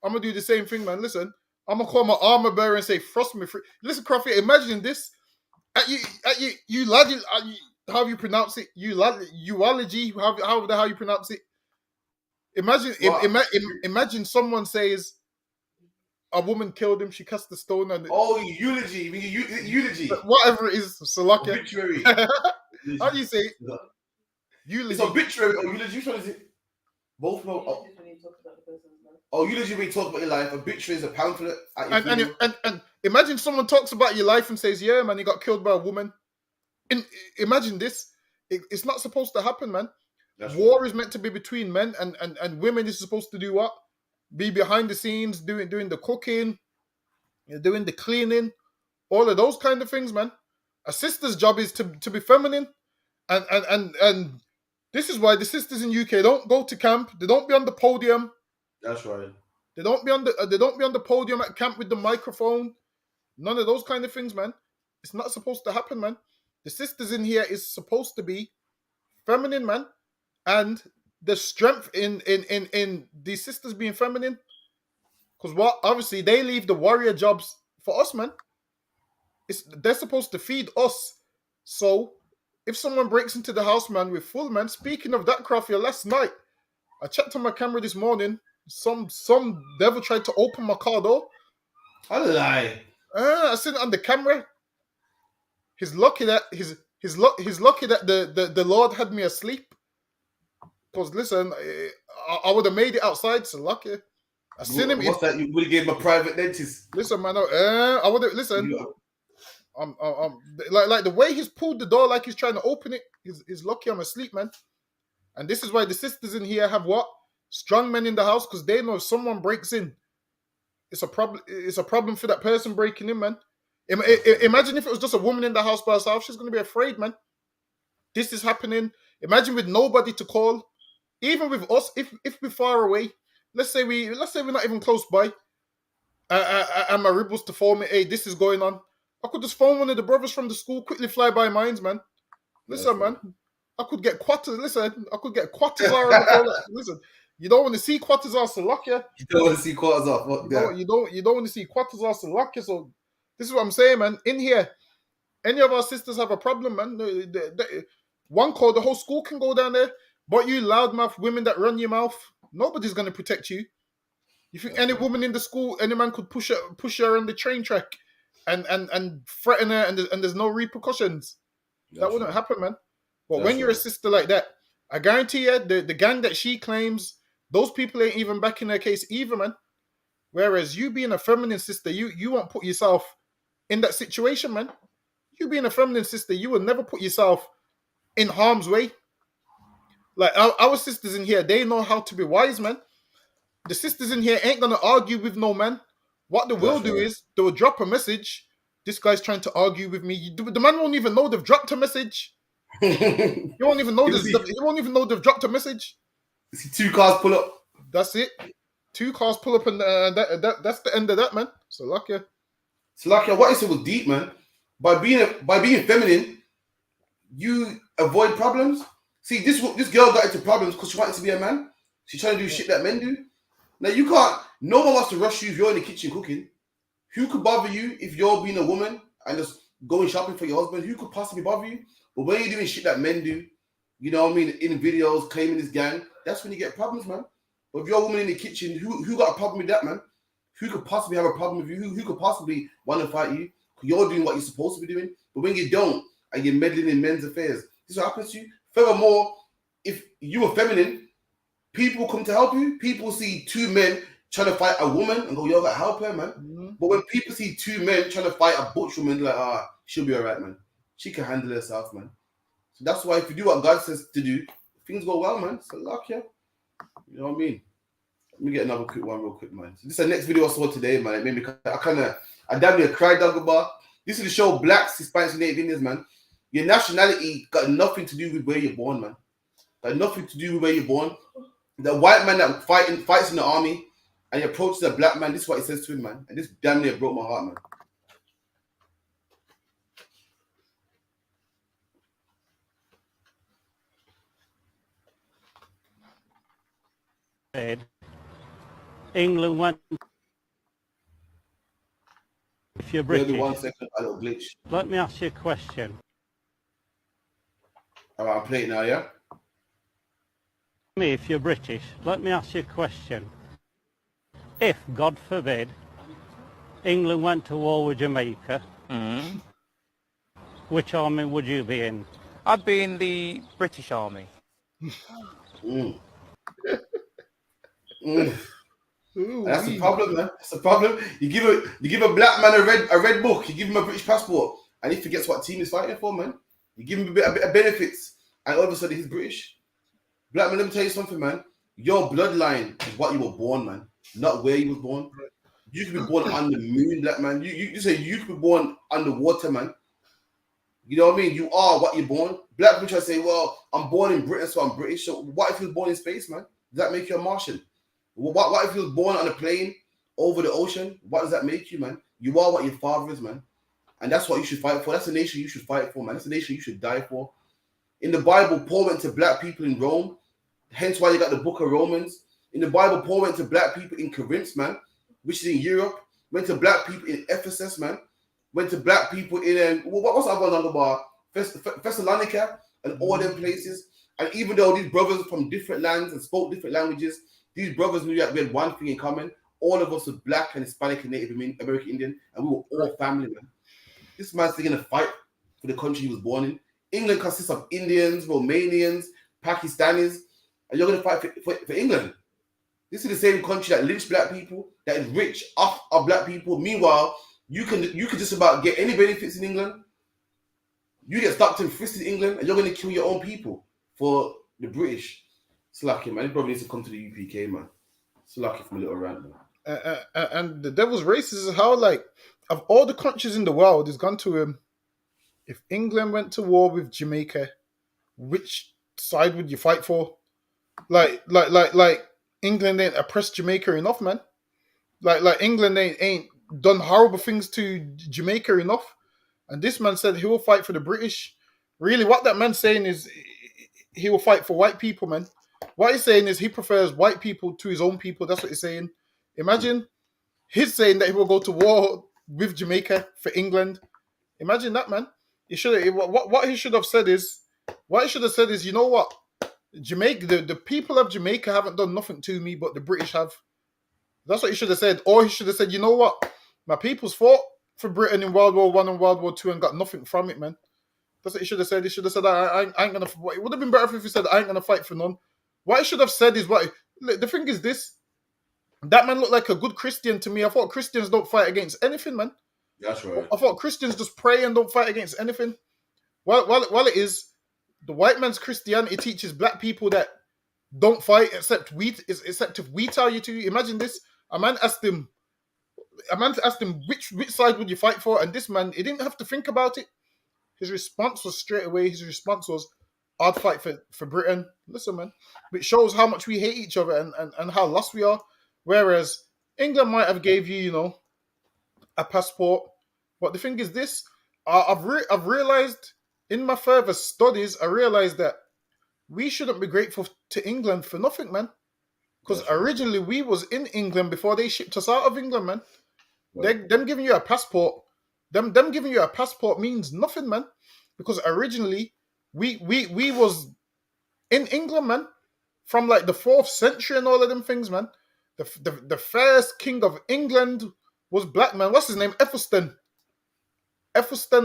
I'm gonna do the same thing, man. Listen, I'm gonna call my armor bearer and say, "Frost me free." Listen, Crawford, imagine this. How you pronounce it? Eulogy. How you pronounce it? Imagine someone says a woman killed him. She cast the stone and eulogy. Eulogy. Whatever it is, Salaka. Obituary. How do you say it? Eulogy. It's obituary or eulogy. Which one is it? Both. Eulogy when you talk about your life. Obituary is a pamphlet. And imagine someone talks about your life and says, "Yeah, man, you got killed by a woman." Imagine this. It's not supposed to happen, man. War is meant to be between men, and women is supposed to do what? Be behind the scenes, doing the cooking, doing the cleaning, all of those kind of things, man. A sister's job is to be feminine, and this is why the sisters in UK don't go to camp. They don't be on the podium. That's right. They don't be on the podium at camp with the microphone. None of those kind of things, man. It's not supposed to happen, man. The sisters in here is supposed to be feminine, man. And the strength in these sisters being feminine, because obviously they leave the warrior jobs for us, man. They're supposed to feed us. So if someone breaks into the house, man, with full, man. Speaking of that, Crawford, last night I checked on my camera this morning. Some devil tried to open my car door. I lie. I seen it on the camera. He's lucky that the Lord had me asleep. Because listen, I would have made it outside. So lucky. I seen him. What's that? You would have gave him a private dentist. Listen, man. I would have listen. Like the way he's pulled the door, like he's trying to open it. He's lucky I'm asleep, man. And this is why the sisters in here have what? Strong men in the house, because they know if someone breaks in, it's a problem. It's a problem for that person breaking in, man. Imagine if it was just a woman in the house by herself. She's going to be afraid, man. This is happening. Imagine with nobody to call. Even with us, if we're far away, let's say we're not even close by, and my rib was to phone me, hey, this is going on. I could just phone one of the brothers from the school, quickly fly by mines, man. Listen, man, I could get quarters. Listen, I could get quarters on the phone. Listen, you don't want to see quarters off Slovakia. You don't want to see quarters off. You don't want to see quarters off Slovakia. So this is what I'm saying, man. In here, any of our sisters have a problem, man. One call, the whole school can go down there. But you loudmouth women that run your mouth, nobody's gonna protect you. You think any woman in the school, any man could push her on the train track and threaten her, and there's no repercussions? That wouldn't happen, man. But when you're a sister like that, I guarantee you, the gang that she claims, those people ain't even backing her case either, man. Whereas you being a feminine sister, you won't put yourself in that situation, man. You being a feminine sister, you will never put yourself in harm's way. Like our sisters in here, they know how to be wise, man. The sisters in here ain't gonna argue with no man. What they will do is they will drop a message. This guy's trying to argue with me. The man won't even know they've dropped a message. You won't even know this. You won't even know they've dropped a message. See 2 cars pull up. That's it. 2 cars pull up, and that's the end of that, man. So lucky. What I said was deep, man. By being feminine, you avoid problems. See, this girl got into problems because she wanted to be a man. She's trying to do shit that men do. Now you can't. No one wants to rush you if you're in the kitchen cooking. Who could bother you if you're being a woman and just going shopping for your husband? Who could possibly bother you? But when you're doing shit that men do, you know what I mean, in videos claiming this gang, that's when you get problems, man. But if you're a woman in the kitchen, who got a problem with that, man? Who could possibly have a problem with you? Who could possibly want to fight you? You're doing what you're supposed to be doing. But when you don't, and you're meddling in men's affairs, this is what happens to you. Furthermore, if you are feminine, people come to help you. People see 2 men trying to fight a woman and go, yo, I gotta help her, man. Mm-hmm. But when people see 2 men trying to fight a butch woman, they're like, she'll be all right, man. She can handle herself, man. So that's why if you do what God says to do, things go well, man. So luck, yeah. You know what I mean? Let me get another quick one real quick, man. So this is the next video I saw today, man. It made me, I damn near cried, Dagobah. This is to show blacks, Hispanics, and Native Indians, man. Your nationality got nothing to do with where you're born, man. Got nothing to do with where you're born. The white man that fights in the army and he approaches a black man, this is what he says to him, man. And this damn near broke my heart, man. England went. If you're British, 1 second, a little glitch. Let me ask you a question. All right, I'm playing now, yeah? If you're British, let me ask you a question. If, God forbid, England went to war with Jamaica, which army would you be in? I'd be in the British Army. That's the problem, man. That's the problem. You give a black man a red book. You give him a British passport, and he forgets what team he's fighting for, man. You give him a bit of benefits, and all of a sudden he's British. Black man, let me tell you something, man. Your bloodline is what you were born, man, not where you was born. You could be born on the moon, black man. You say you could be born underwater, man. You know what I mean? You are what you're born. Black people try to say, well, I'm born in Britain, so I'm British. So what if you're born in space, man? Does that make you a Martian? What if you was born on a plane over the ocean? What does that make you, man? You are what your father is, man. And that's what you should fight for. That's the nation you should fight for, man. That's the nation you should die for. In the Bible, Paul went to black people in Rome. Hence why you got the book of Romans. In the Bible, Paul went to black people in Corinth, man, which is in Europe. Went to black people in Ephesus, man. Went to black people in, what's that one about? Thessalonica and all them places. And even though these brothers from different lands and spoke different languages, these brothers knew that we had one thing in common. All of us were black and Hispanic and Native American Indian, and we were all family, man. This man's taking a fight for the country he was born in. England consists of Indians, Romanians, Pakistanis, and you're going to fight for England. This is the same country that lynched black people, that is rich off of black people. Meanwhile, you can just about get any benefits in England. You get stopped and fisted in England, and you're going to kill your own people for the British. It's lucky, man. He probably needs to come to the UPK, man. It's lucky from a little rant, man. And the devil's race is how, like, of all the countries in the world, it's gone to him. If England went to war with Jamaica, which side would you fight for? Like England ain't oppressed Jamaica enough, man. Like England ain't done horrible things to Jamaica enough. And this man said he will fight for the British. Really, what that man's saying is he will fight for white people, man. What he's saying is he prefers white people to his own people. That's what he's saying. Imagine he's saying that he will go to war with Jamaica for England. Imagine that, man. He should what he should have said is you know what? Jamaica, the people of Jamaica haven't done nothing to me, but the British have. That's what he should have said. Or he should have said, you know what? My people's fought for Britain in World War One and World War Two and got nothing from it, man. That's what he should have said. He should have said, I ain't gonna. It would have been better if he said, I ain't gonna fight for none. What he should have said is what. The thing is this. That man looked like a good Christian to me. I thought Christians don't fight against anything, man. That's right. I thought Christians just pray and don't fight against anything. While it is, the white man's Christianity teaches black people that don't fight except if we tell you to. Imagine this. A man asked him which side would you fight for, and this man, he didn't have to think about it. His response was straight away. His response was, "I'd fight for Britain." Listen, man, it shows how much we hate each other and how lost we are. Whereas England might have gave you, a passport, but the thing is this: I've realized in my further studies, I realized that we shouldn't be grateful to England for nothing, man. Because originally we was in England before they shipped us out of England, man. Right. Them giving you a passport, them giving you a passport means nothing, man. Because originally we was in England, man, from like the 4th century and all of them things, man. The first king of England was black, man. What's his name? Ethelstan,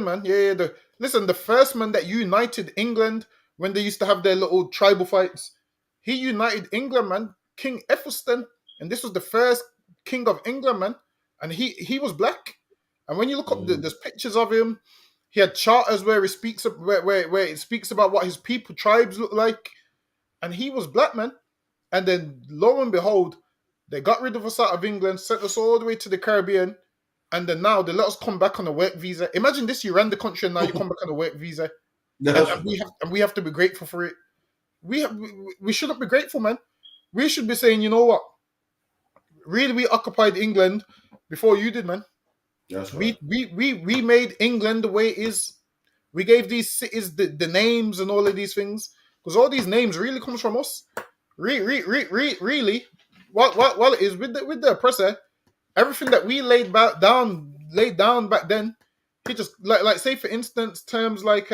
man. Yeah. The first man that united England when they used to have their little tribal fights, he united England, man. King Ethelstan, and this was the first king of England, man. And he was black. And when you look up, there's pictures of him. He had charters where he speaks where it speaks about what his people tribes look like, and he was black, man. And then lo and behold, they got rid of us out of England, sent us all the way to the Caribbean, and then now they let us come back on a work visa. Imagine this: you ran the country, and now you come back on a work visa, and we have to be grateful for it. We shouldn't be grateful, man. We should be saying, you know what? Really, we occupied England before you did, man. That's right. We made England the way it is. We gave these cities the names and all of these things, because all these names really comes from us. Really, what it is with the oppressor, everything that we laid down back then, he just like say for instance terms like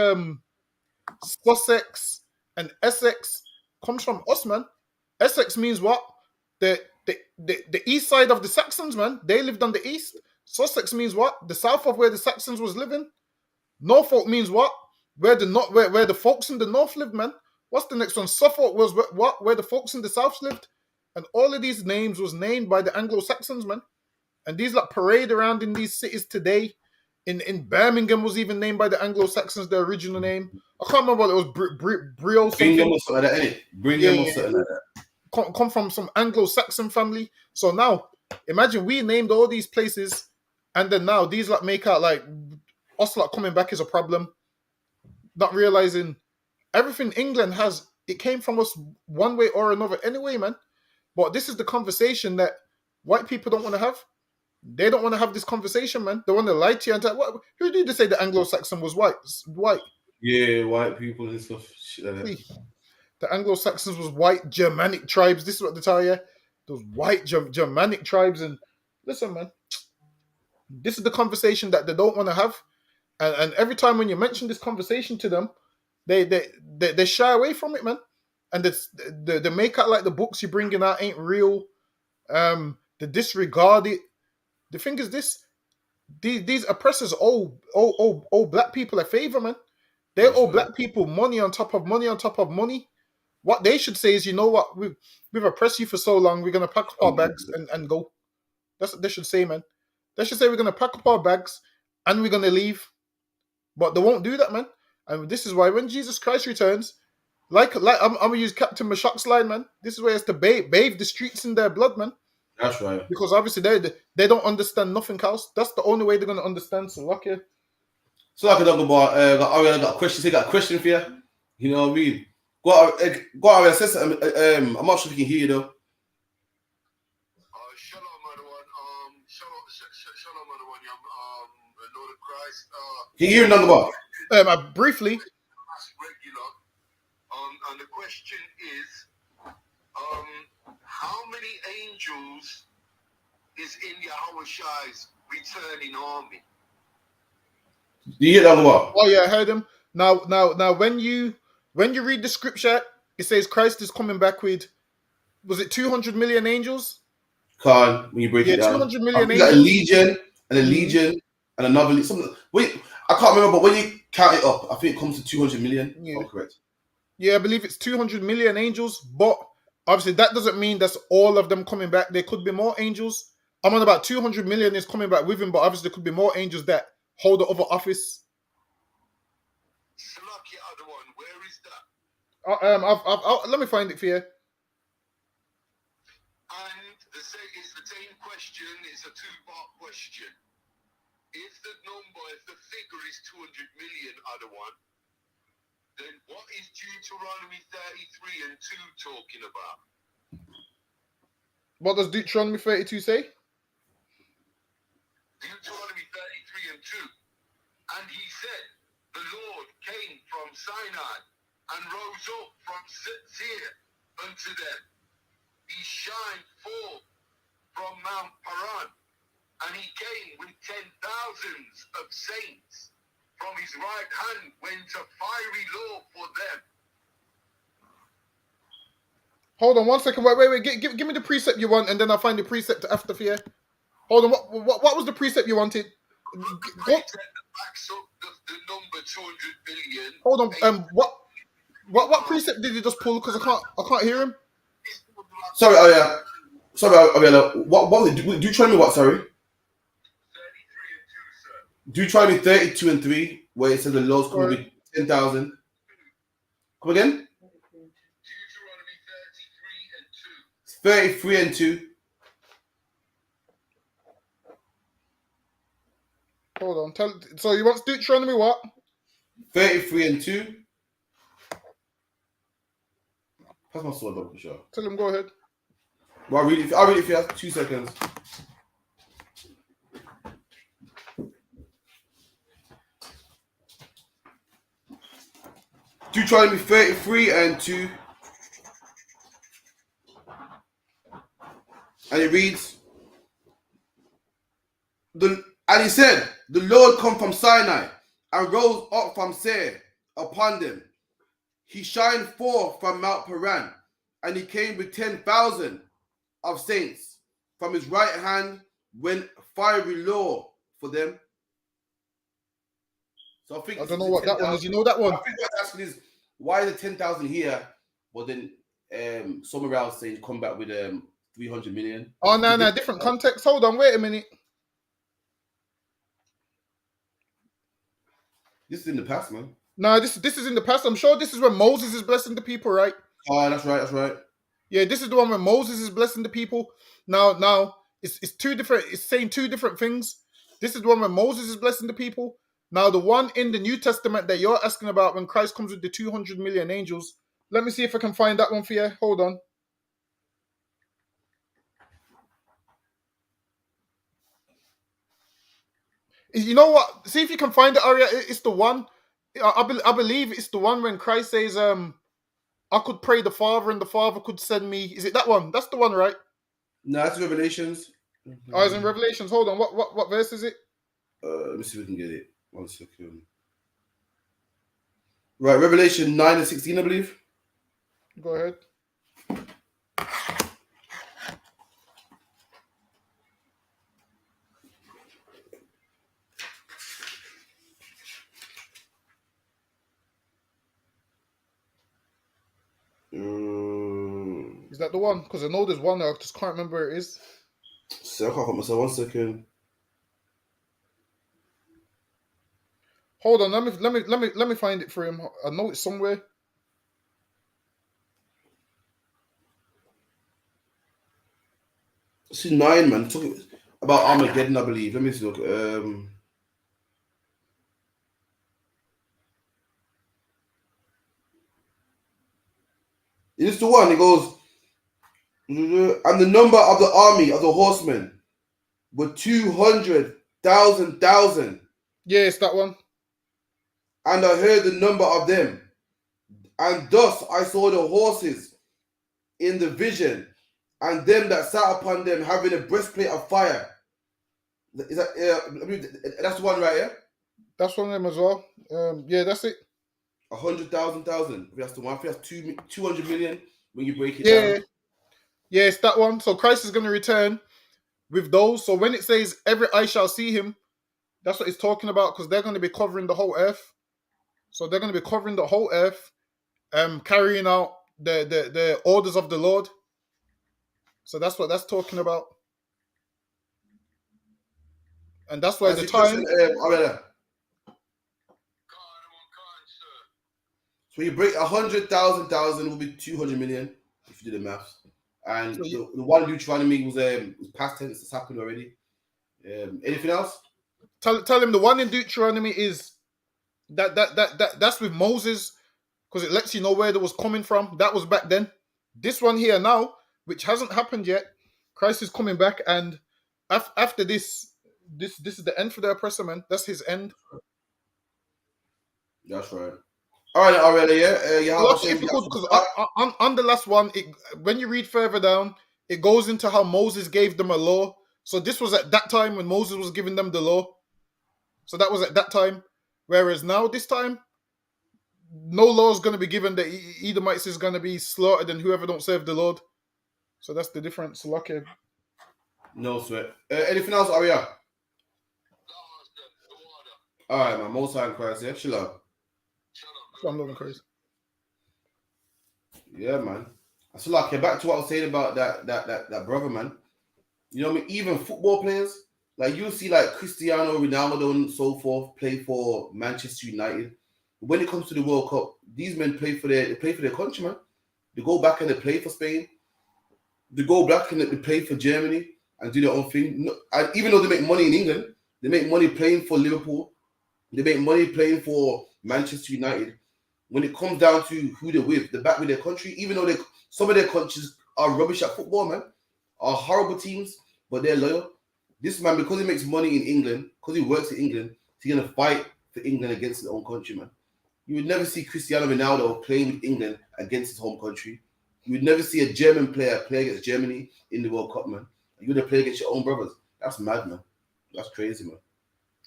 Sussex and Essex comes from us, man. Essex means what? The east side of the Saxons, man. They lived on the east. Sussex means what? The south of where the Saxons was living. Norfolk means what? Where the folks in the north lived, man. What's the next one? Suffolk was what? Where the folks in the south lived. And all of these names was named by the Anglo-Saxons, man. And these like parade around in these cities today. In Birmingham was even named by the Anglo-Saxons, the original name. I can't remember what it was. Brio something. Bingham or something like that, innit? Bingham or something like that. Come from some Anglo-Saxon family. So now, imagine we named all these places, and then now these like make out like us like coming back is a problem. Not realizing everything England has, it came from us one way or another anyway, man. But this is the conversation that white people don't want to have. They don't want to have this conversation, man. They want to lie to you and tell, who did you say the Anglo-Saxon was white? Yeah, white people and stuff. Shit like that. The Anglo-Saxons was white Germanic tribes. This is what they tell you. Those white Germanic tribes. And listen, man, this is the conversation that they don't want to have. And every time when you mention this conversation to them, they shy away from it, man. And they make out like the books you're bringing out ain't real. They disregard it. The thing is this: these oppressors owe black people a favor, man. They owe black people money on top of money on top of money. What they should say is, you know what, we've oppressed you for so long, we're gonna pack up our bags and go. That's what they should say, man. They should say we're gonna pack up our bags and we're gonna leave. But they won't do that, man. And this is why when Jesus Christ returns, like I'm gonna use Captain Mashok's line, man. This is where he has to bathe the streets in their blood, man. That's right. Because obviously they don't understand nothing else. That's the only way they're gonna understand. So lucky. So like a dog about I got a question. Say got a question for you. You know what I mean? Go out, assess. I'm not sure if you can hear you though. Can you hear nothing about? Briefly. And the question is, how many angels is in Yahushai's returning army? Do you hear that about? Oh yeah, I heard him. Now, when you read the scripture, it says Christ is coming back with, was it 200 million angels? When you break it down, 200 million I think angels. a legion and a legion and another legion. Wait, I can't remember, but when you count it up, I think it comes to 200 million. Yeah. Oh, correct. Yeah, I believe it's 200 million angels, but obviously that doesn't mean that's all of them coming back. There could be more angels. I'm on about 200 million is coming back with him, but obviously there could be more angels that hold the other office. Where is that? Let me find it for you. And it's the same question. It's a two-part question. If the figure is 200 million, other one, then what is Deuteronomy 33 and 2 talking about? What does Deuteronomy 32 say? Deuteronomy 33 and 2. And he said, the Lord came from Sinai and rose up from Seir unto them. He shined forth from Mount Paran, and he came with 10,000s of saints. From his right hand went a fiery law for them. Hold on 1 second. Wait. Give me the precept you want, and then I'll find the precept after for you. Hold on. What was the precept you wanted? Precept that backs up the number 200 billion. Hold on. What precept did you just pull? Because I can't hear him. Sorry. Oh yeah. Sorry. What was it? Do you try me what? Sorry. 33 and 2, sir. Do you try me 32 and 3, where it says the Lord's going to be 10,000? Come again? Deuteronomy 33 and 2. Hold on. So you want Deuteronomy what? 33 and 2. Pass my sword up for sure. Tell him go ahead. Well, I'll read it if you have 2 seconds. Deuteronomy 33 and 2. And it reads, and he said, the Lord come from Sinai and rose up from Seir upon them. He shined forth from Mount Paran, and he came with 10,000 of saints. From his right hand went fiery law for them. So I don't know what that one is. You know that one? I think what I'm asking is, why is the 10,000 here, but then somewhere else saying come back with 300 million? Oh, no, different context. Hold on, wait a minute. This is in the past, man. No, this is in the past. I'm sure this is when Moses is blessing the people, right? Oh, that's right. Yeah, this is the one when Moses is blessing the people. Now it's two different. It's saying two different things. This is the one when Moses is blessing the people. Now the one in the New Testament that you're asking about when Christ comes with the 200 million angels. Let me see if I can find that one for you. Hold on. You know what? See if you can find it, Arya. It's the one. I believe it's the one when Christ says, I could pray the Father and the Father could send me. Is it that one? That's the one, right? No, that's Revelations. Oh, it's in Revelations. Hold on. What verse is it? Let me see if we can get it. 1 second. Right, Revelation 9 and 16, I believe. Go ahead. Is that the one? Because I know there's one. I just can't remember where it is. So I can't put myself. 1 second. Hold on. Let me find it for him. I know it's somewhere. This is 9, man. Talk about Armageddon, I believe. Let me see. Look. It's the one. It goes, and the number of the army of the horsemen were 200,000. Yeah, it's that one. And I heard the number of them, and thus I saw the horses in the vision, and them that sat upon them having a breastplate of fire. Is that that's the one right here? That's one of them as well. Yeah, that's it. 100,000. That's the one. I think that's 200 million when you break it Yeah. down. Yeah, it's that one. So Christ is going to return with those. So when it says every eye shall see him, that's what it's talking about, because they're going to be covering the whole earth. So they're going to be covering the whole earth, carrying out the orders of the Lord. So that's what that's talking about. And that's why the time. So you break 100,000 will be 200 million if you do the maths. And the one Deuteronomy was past tense. It's happened already. Anything else? Tell him the one in Deuteronomy is that's with Moses, because it lets you know where that was coming from. That was back then. This one here now, which hasn't happened yet, Christ is coming back, and after this is the end for the oppressor, man. That's his end. That's right. All right, already, yeah. Because on the last one, when you read further down, it goes into how Moses gave them a law. So this was at that time when Moses was giving them the law. So that was at that time. Whereas now, this time, no law is going to be given. The Edomites is going to be slaughtered, and whoever don't serve the Lord. So that's the difference. Lucky. No sweat. Anything else, Arya? All right, man. Most High in Christ, yeah. Shalom. I'm loving Christ. Yeah, man. So like, back to what I was saying about that brother, man. You know what I mean? Even football players, like you see, like Cristiano Ronaldo and so forth, play for Manchester United. But when it comes to the World Cup, these men play for their country, man. They go back and they play for Spain. They go back and they play for Germany and do their own thing. And even though they make money in England, they make money playing for Liverpool. They make money playing for Manchester United. When it comes down to who they're with, they're back with their country, even though some of their countries are rubbish at football, man, are horrible teams, but they're loyal. This man, because he makes money in England, because he works in England, he's going to fight for England against his own country, man. You would never see Cristiano Ronaldo playing with England against his home country. You would never see a German player play against Germany in the World Cup, man. You're going to play against your own brothers. That's mad, man. That's crazy, man.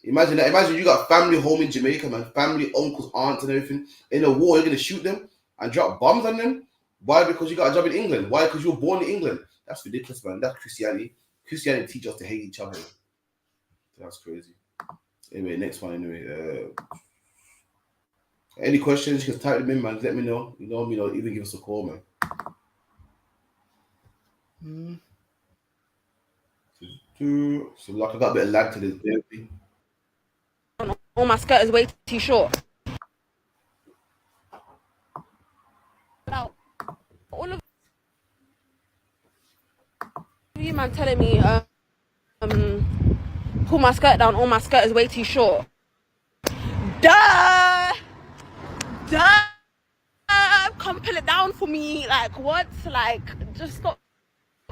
Imagine that. Imagine you got family home in Jamaica, man. Family, uncles, aunts, and everything. In a war, you're going to shoot them and drop bombs on them. Why? Because you got a job in England. Why? Because you were born in England. That's ridiculous, man. That's Christianity. Christianity teaches us to hate each other. That's crazy. Anyway, next one. Anyway, any questions? You can type them in, man. Let me know. You know, even give us a call, man. So, like, I got a bit of lag to this baby. All my skirt is way too short. Now, all of you man telling me, pull my skirt down, all my skirt is way too short. Duh! Come pull it down for me. Like, what? Like, just stop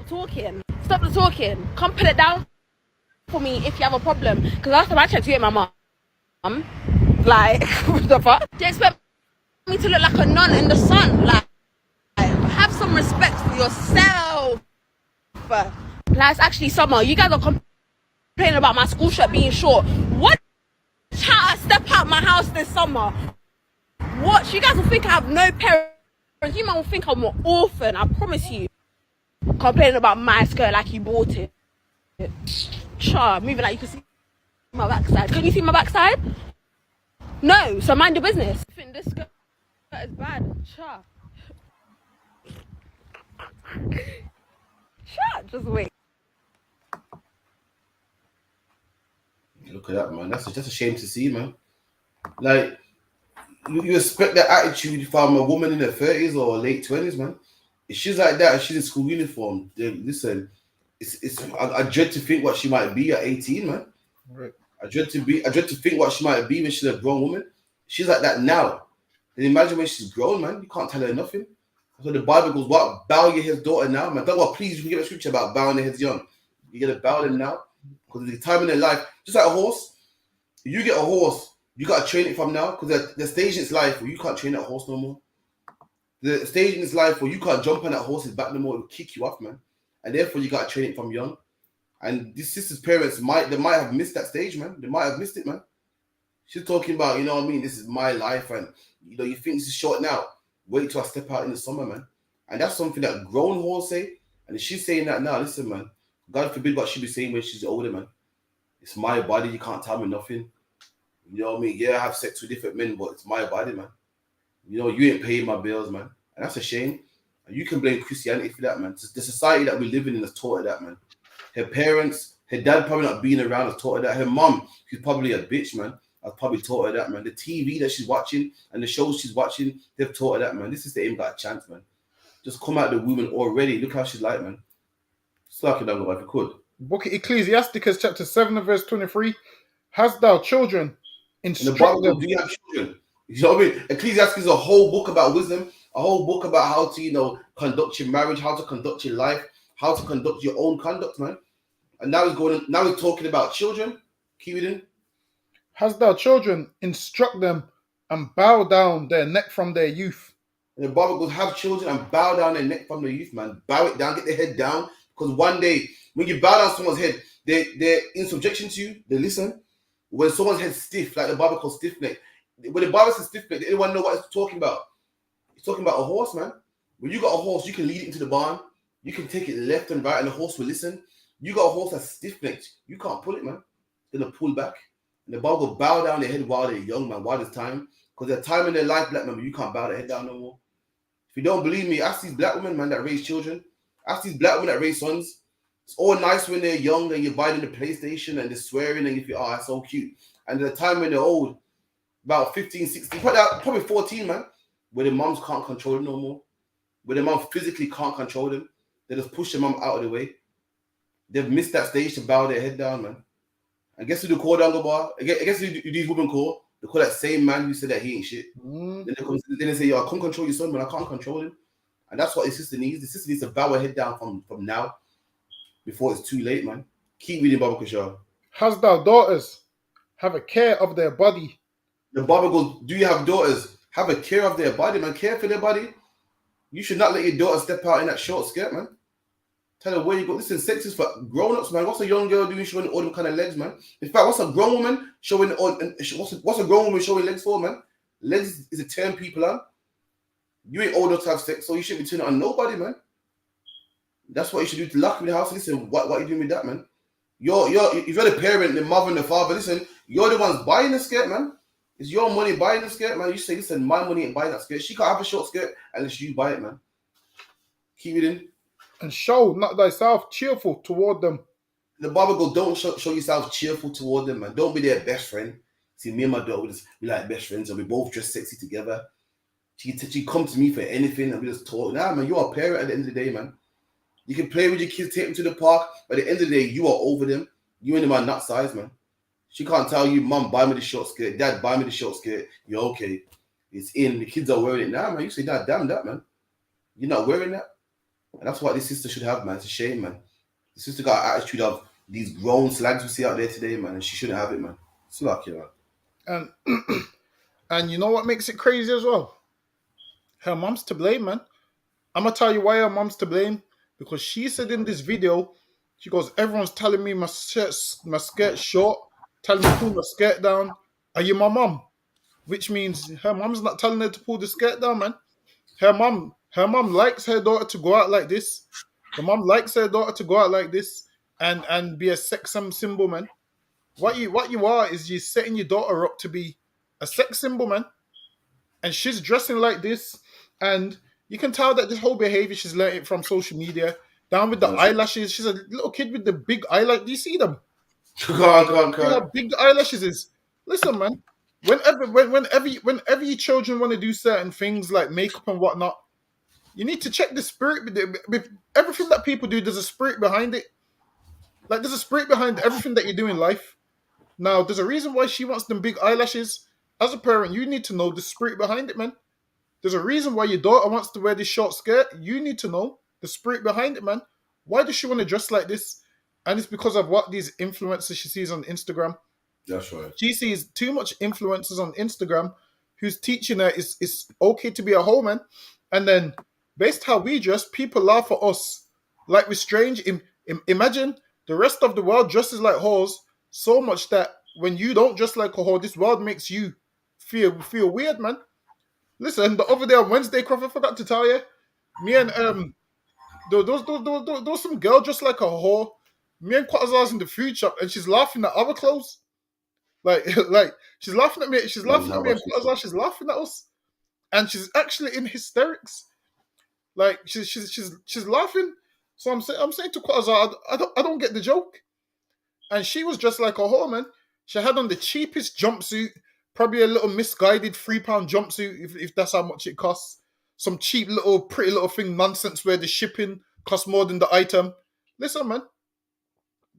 talking. Stop the talking. Come pull it down for me if you have a problem. Because last time I checked, you ain't my mum. Like, what the fuck? Do you expect me to look like a nun in the sun? Like, have some respect for yourself. Like, it's actually summer. You guys are complaining about my school shirt being short. What? Child, step out my house this summer. What? You guys will think I have no parents. You might will think I'm an orphan. I promise you. Complaining about my skirt like you bought it. Child, moving like you can see my backside. Can you see my backside? No, so mind your business. I think this skirt is bad. Child. Child, just wait. Look at that, man. That's just a shame to see, man. Like, you expect that attitude from a woman in her 30s or late 20s, man. If she's like that and she's in school uniform, then listen, I dread to think what she might be at 18, man. Right. I dread to think what she might be when she's a grown woman. She's like that now. Then imagine when she's grown, man. You can't tell her nothing. So the Bible goes, what? Bow your head, daughter, now, man. Don't please forget the scripture about bowing their heads young. You gotta bow them now. Because the time in their life, just like a horse, you get a horse, you gotta train it from now. Because the stage in its life where you can't train that horse no more. The stage in its life where you can't jump on that horse's back no more, it will kick you off, man. And therefore you gotta train it from young. And this sister's parents might have missed that stage, man. They might have missed it, man. She's talking about, you know what I mean, this is my life, and you know, you think this is short now. Wait till I step out in the summer, man. And that's something that grown horse say. And if she's saying that now, listen, man, God forbid what she'll be saying when she's older, man. It's my body, you can't tell me nothing. You know what I mean? Yeah, I have sex with different men, but it's my body, man. You know, you ain't paying my bills, man. And that's a shame. And you can blame Christianity for that, man. The society that we're living in has taught her that, man. Her parents, her dad probably not being around has taught her that. Her mom, who's probably a bitch, man, has probably taught her that, man. The TV that she's watching and the shows she's watching, they've taught her that, man. This is the aim got a chance, man. Just come out the woman already. Look how she's like, man. Suck it down, if you could. Book of Ecclesiasticus, chapter 7 and verse 23. Hast thou children? Instruct in the Bible, them. do you have children? You know what I mean? Ecclesiastes is a whole book about wisdom, a whole book about how to, you know, conduct your marriage, how to conduct your life, how to conduct your own conduct, man. And now he's talking about children. Keep it in. Hast thou children? Instruct them and bow down their neck from their youth. And the Bible goes, have children and bow down their neck from their youth, man. Bow it down, get their head down. Because one day, when you bow down someone's head, they're in subjection to you, they listen. When someone's head stiff, like the Bible calls stiff neck, when the Bible says stiff neck, anyone know what it's talking about? It's talking about a horse, man. When you got a horse, you can lead it into the barn. You can take it left and right, and the horse will listen. You got a horse that's stiff-necked. You can't pull it, man. It's going to pull back. And the Bible will bow down their head while they're young, man, while there's time. Because there's time in their life, black man, you can't bow their head down no more. If you don't believe me, ask these black women, man, that raise children. Ask these black women that raise sons. It's all nice when they're young and you're buying the PlayStation and they're swearing and you feel, oh, that's so cute. And the time when they're old, about 15, 16, probably 14, man, where the moms can't control them no more. Where the mom physically can't control them. They just push the mom out of the way. They've missed that stage to bow their head down, man. And guess who they call down the bar? I guess who these women call? They call that same man who said that he ain't shit. Then they say, yo, I can't control your son, but I can't control him. And that's what his sister needs. The sister needs to bow her head down from now before it's too late, man. Keep reading Bible, Kushal. Hast thou daughters? Have a care of their body. The Bible goes, do you have daughters? Have a care of their body, man. Care for their body. You should not let your daughter step out in that short skirt, man. Tell her where you go. Listen, sex is for grown-ups, man. What's a young girl doing showing all them kind of legs, man? In fact, what's a grown woman showing what's a grown woman showing legs for, man? Legs is a turn people on. You ain't old enough to have sex, so you shouldn't be turning on nobody, man. That's what you should do to lock in the house. Listen, what are you doing with that, man? If you're the parent, the mother and the father, listen, you're the ones buying the skirt, man. It's your money buying the skirt, man. You say, listen, my money ain't buying that skirt. She can't have a short skirt unless you buy it, man. Keep it in. And show not thyself cheerful toward them. The Bible goes, don't show yourself cheerful toward them, man. Don't be their best friend. See, me and my daughter, we like best friends, and we both dress sexy together. She come to me for anything, and we just talk. Nah, man, you're a parent at the end of the day, man. You can play with your kids, take them to the park, but at the end of the day, you are over them. You and them are not size, man. She can't tell you, Mom, buy me the short skirt. Dad, buy me the short skirt. You're okay. It's in. The kids are wearing it. Nah, man, you say, nah, damn that, man. You're not wearing that. And that's what this sister should have, man. It's a shame, man. The sister got an attitude of these grown slags we see out there today, man, and she shouldn't have it, man. It's lucky, man. And you know what makes it crazy as well? Her mom's to blame, man. I'm going to tell you why her mom's to blame. Because she said in this video, she goes, everyone's telling me my skirt's short, telling me to pull my skirt down. Are you my mom? Which means her mom's not telling her to pull the skirt down, man. Her mom likes her daughter to go out like this. The mom likes her daughter to go out like this and be a sex symbol, man. What you are is you're setting your daughter up to be a sex symbol, man. And she's dressing like this, and you can tell that this whole behavior she's learned it from social media. Down with the eyelashes. She's a little kid with the big eyelashes. Do you see them? Come on. You know how big the eyelashes is. Listen, man. Whenever your children want to do certain things like makeup and whatnot, you need to check the spirit. With everything that people do, there's a spirit behind it. Like, there's a spirit behind everything that you do in life. Now, there's a reason why she wants them big eyelashes. As a parent, you need to know the spirit behind it, man. There's a reason why your daughter wants to wear this short skirt. You need to know the spirit behind it, man. Why does she want to dress like this? And it's because of what these influencers she sees on Instagram. That's right. She sees too much influencers on Instagram who's teaching her it's okay to be a hoe, man. And then, based how we dress, people laugh at us like we're strange. Imagine the rest of the world dresses like hoes so much that when you don't dress like a hoe, this world makes you feel weird, man. Listen, the other day on Wednesday, Crawford, I forgot to tell you, me and there was some girl dressed like a whore. Me and Quattazar's in the food shop, and she's laughing at our clothes. Like she's laughing at me. She's laughing at me and Quattazar. She's laughing at us, and she's actually in hysterics. Like she's laughing. So I'm saying to Quattazar, I don't get the joke. And she was dressed like a whore, man. She had on the cheapest jumpsuit, probably a little misguided £3 jumpsuit, if that's how much it costs. Some cheap little, pretty little thing nonsense where the shipping costs more than the item. Listen, man.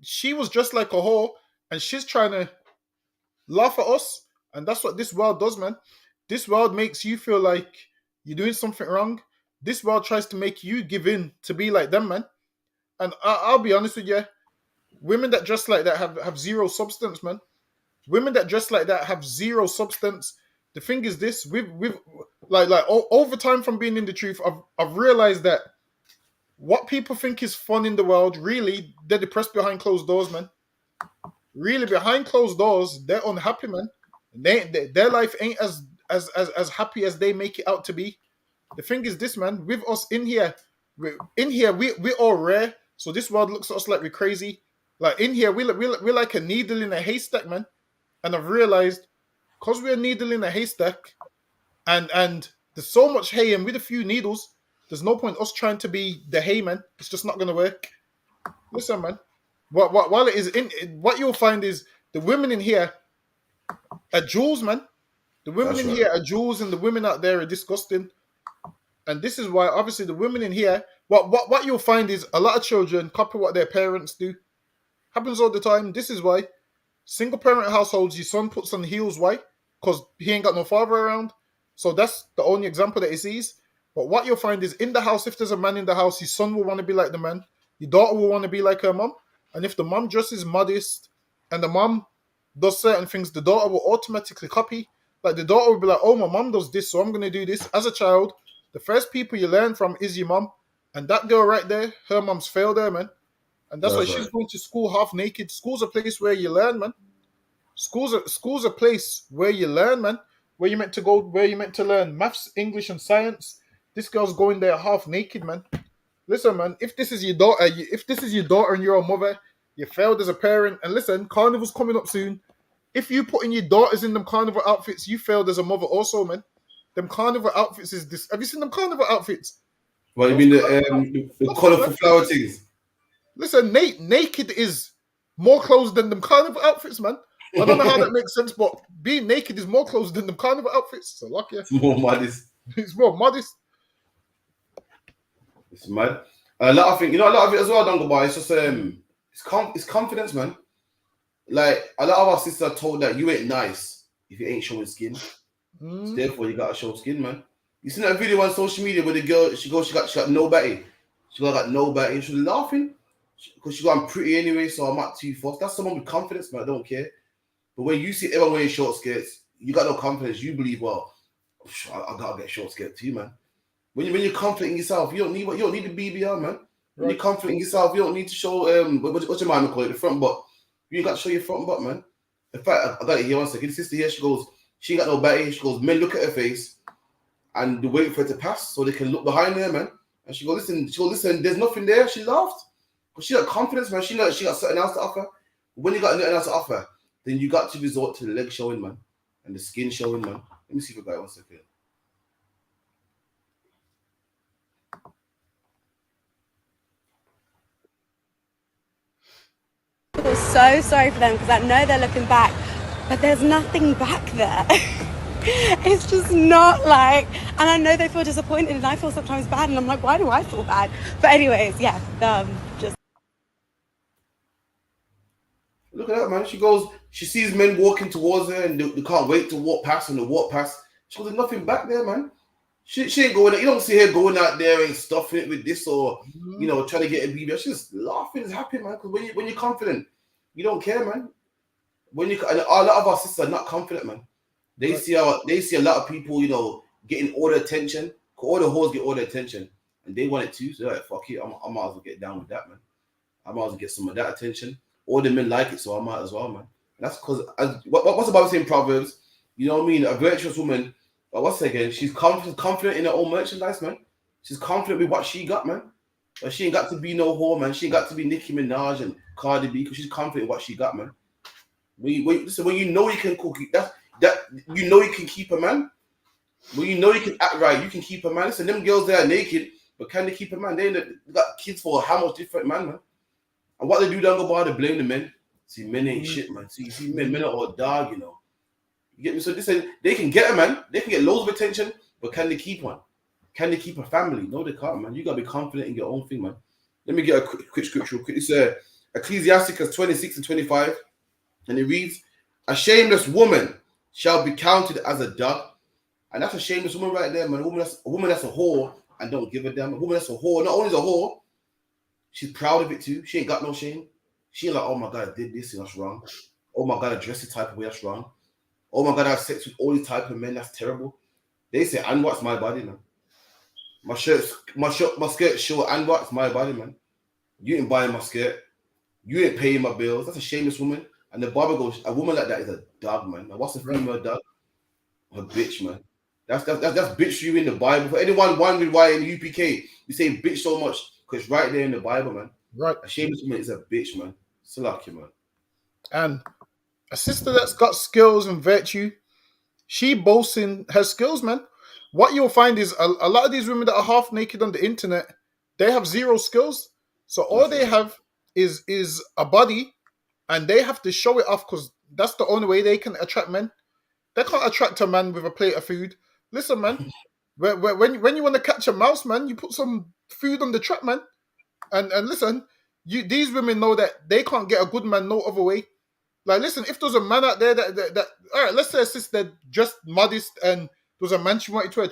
She was dressed like a whore, and she's trying to laugh at us. And that's what this world does, man. This world makes you feel like you're doing something wrong. This world tries to make you give in to be like them, man. And I'll be honest with you. Women that dress like that have zero substance, man. Women that dress like that have zero substance. The thing is this, we've like over time from being in the truth, I've realized that what people think is fun in the world, really, they're depressed behind closed doors, man. Really, behind closed doors, they're unhappy, man. Their life ain't as happy as they make it out to be. The thing is this, man, with us in here, we're all rare, so this world looks at us like we're crazy. Like in here, we're like a needle in a haystack, man. And I've realized, because we're a needle in a haystack, and there's so much hay, and with a few needles, there's no point us trying to be the hay, man. It's just not gonna work. Listen, man. While it is what you'll find is the women in here are jewels, man. The women in here are jewels, and the women out there are disgusting. And this is why, obviously, the women in here. What you'll find is a lot of children copy what their parents do. Happens all the time. This is why single parent households, your son puts on heels. Why? Because he ain't got no father around. So that's the only example that he sees. But what you'll find is in the house, if there's a man in the house, your son will want to be like the man. Your daughter will want to be like her mom. And if the mom dresses modest and the mom does certain things, the daughter will automatically copy. Like the daughter will be like, oh, my mom does this, so I'm going to do this. As a child, the first people you learn from is your mom. And that girl right there, her mom's failed her, man. And that's why she's going to school half naked. School's a place where you learn, man. School's a place where you learn, man. Where you meant to go, where you meant to learn maths, English, and science. This girl's going there half naked, man. Listen, man, if this is your daughter, and you're a mother, you failed as a parent. And listen, Carnival's coming up soon. If you putting your daughters in them carnival outfits, you failed as a mother also, man. Them carnival outfits is this. Have you seen them carnival outfits? What, you mean the colourful flower things? Listen, naked is more clothes than them carnival outfits, man. I don't know how that makes sense, but being naked is more clothes than them carnival outfits. So lucky. It's more modest. It's more modest. It's mad. A lot of it as well, don't go by. It's just it's confidence, man. Like a lot of our sisters are told that you ain't nice if you ain't showing skin. So therefore, you gotta show skin, man. You seen that video on social media where the girl she got no batty. She got no batty. She was laughing because she got I'm pretty anyway, so I'm not too fussed. That's someone with confidence, man. I don't care. But when you see everyone wearing short skirts, you got no confidence. You believe, well, I gotta get short skirt too, man. When you're confident in yourself, you don't need the BBL, man. When you're confident in yourself, you don't need to show what's your mind call it, the front butt. You ain't got to show your front butt, man. In fact, I got it here 1 second. Sister here, she goes, she ain't got no batty. She goes, men look at her face and they wait for it to pass so they can look behind her, man. And she goes, listen, there's nothing there. She laughed. But she got confidence, man. She got something else to offer. When you got nothing else to offer, then you got to resort to the leg showing, man. And the skin showing, man. Let me see if I got it 1 second. I feel so sorry for them because I know they're looking back, but there's nothing back there. It's just not like, and I know they feel disappointed and I feel sometimes bad and I'm like, why do I feel bad? But anyways, yeah, just. Look at that, man. She goes, she sees men walking towards her and they can't wait to walk past and they walk past. She goes, there's nothing back there, man. She ain't going out. You don't see her going out there and stuffing it with this or, you know, trying to get a BB. She's just laughing, is happy, man. Because when you're confident, you don't care, man. And a lot of our sisters are not confident, man. They see a lot of people, you know, getting all the attention. All the whores get all the attention. And they want it too. So they're like, fuck it. I might as well get down with that, man. I might as well get some of that attention. All the men like it, so I might as well, man. And that's because, what's the Bible saying in Proverbs? You know what I mean? A virtuous woman, but what's it again? She's confident in her own merchandise, man. She's confident with what she got, man. But she ain't got to be no whore, man. She ain't got to be Nicki Minaj and Cardi B because she's confident in what she got, man. When you know you can cook, that you know you can keep a man. When you know you can act right, you can keep a man. Listen, them girls there are naked, but can they keep a man? They got kids for how much different man. And what they do down the bar, they blame the men. See, men ain't shit, man. See, men are all dog, you know. You get me? So they can get a man, they can get loads of attention, but can they keep one? Can they keep a family? No, they can't, man. You gotta be confident in your own thing, man. Let me get a quick scripture real quick. It's Ecclesiasticus 26 and 25, and it reads, "A shameless woman shall be counted as a dog." And that's a shameless woman right there, man. A woman that's a whore and don't give a damn. A woman that's a whore, not only is a whore, she's proud of it too. She ain't got no shame. She ain't like, oh my God, I did this and that's wrong. Oh my God, I dressed the type of way, that's wrong. Oh my God, I have sex with all these type of men, that's terrible. They say, and what's my body, man? My skirt short, and what's my body, man? You ain't buying my skirt. You ain't paying my bills. That's a shameless woman. And the Bible goes, a woman like that is a dog, man. Now, what's a female dog? A bitch, man. That's bitch you in the Bible. For anyone wondering why in the UPK you say bitch so much, because it's right there in the Bible, man. Right. A shameless woman is a bitch, man. Salaki, man. And a sister that's got skills and virtue, she boasts in her skills, man. What you'll find is a lot of these women that are half naked on the internet, they have zero skills. So all they have is a body, and they have to show it off because that's the only way they can attract men. They can't attract a man with a plate of food. Listen, man, when you want to catch a mouse, man, you put some food on the trap, man. And listen, these women know that they can't get a good man no other way. Like, listen, if there's a man out there that all right, let's say a sister just modest and there's a man she wanted to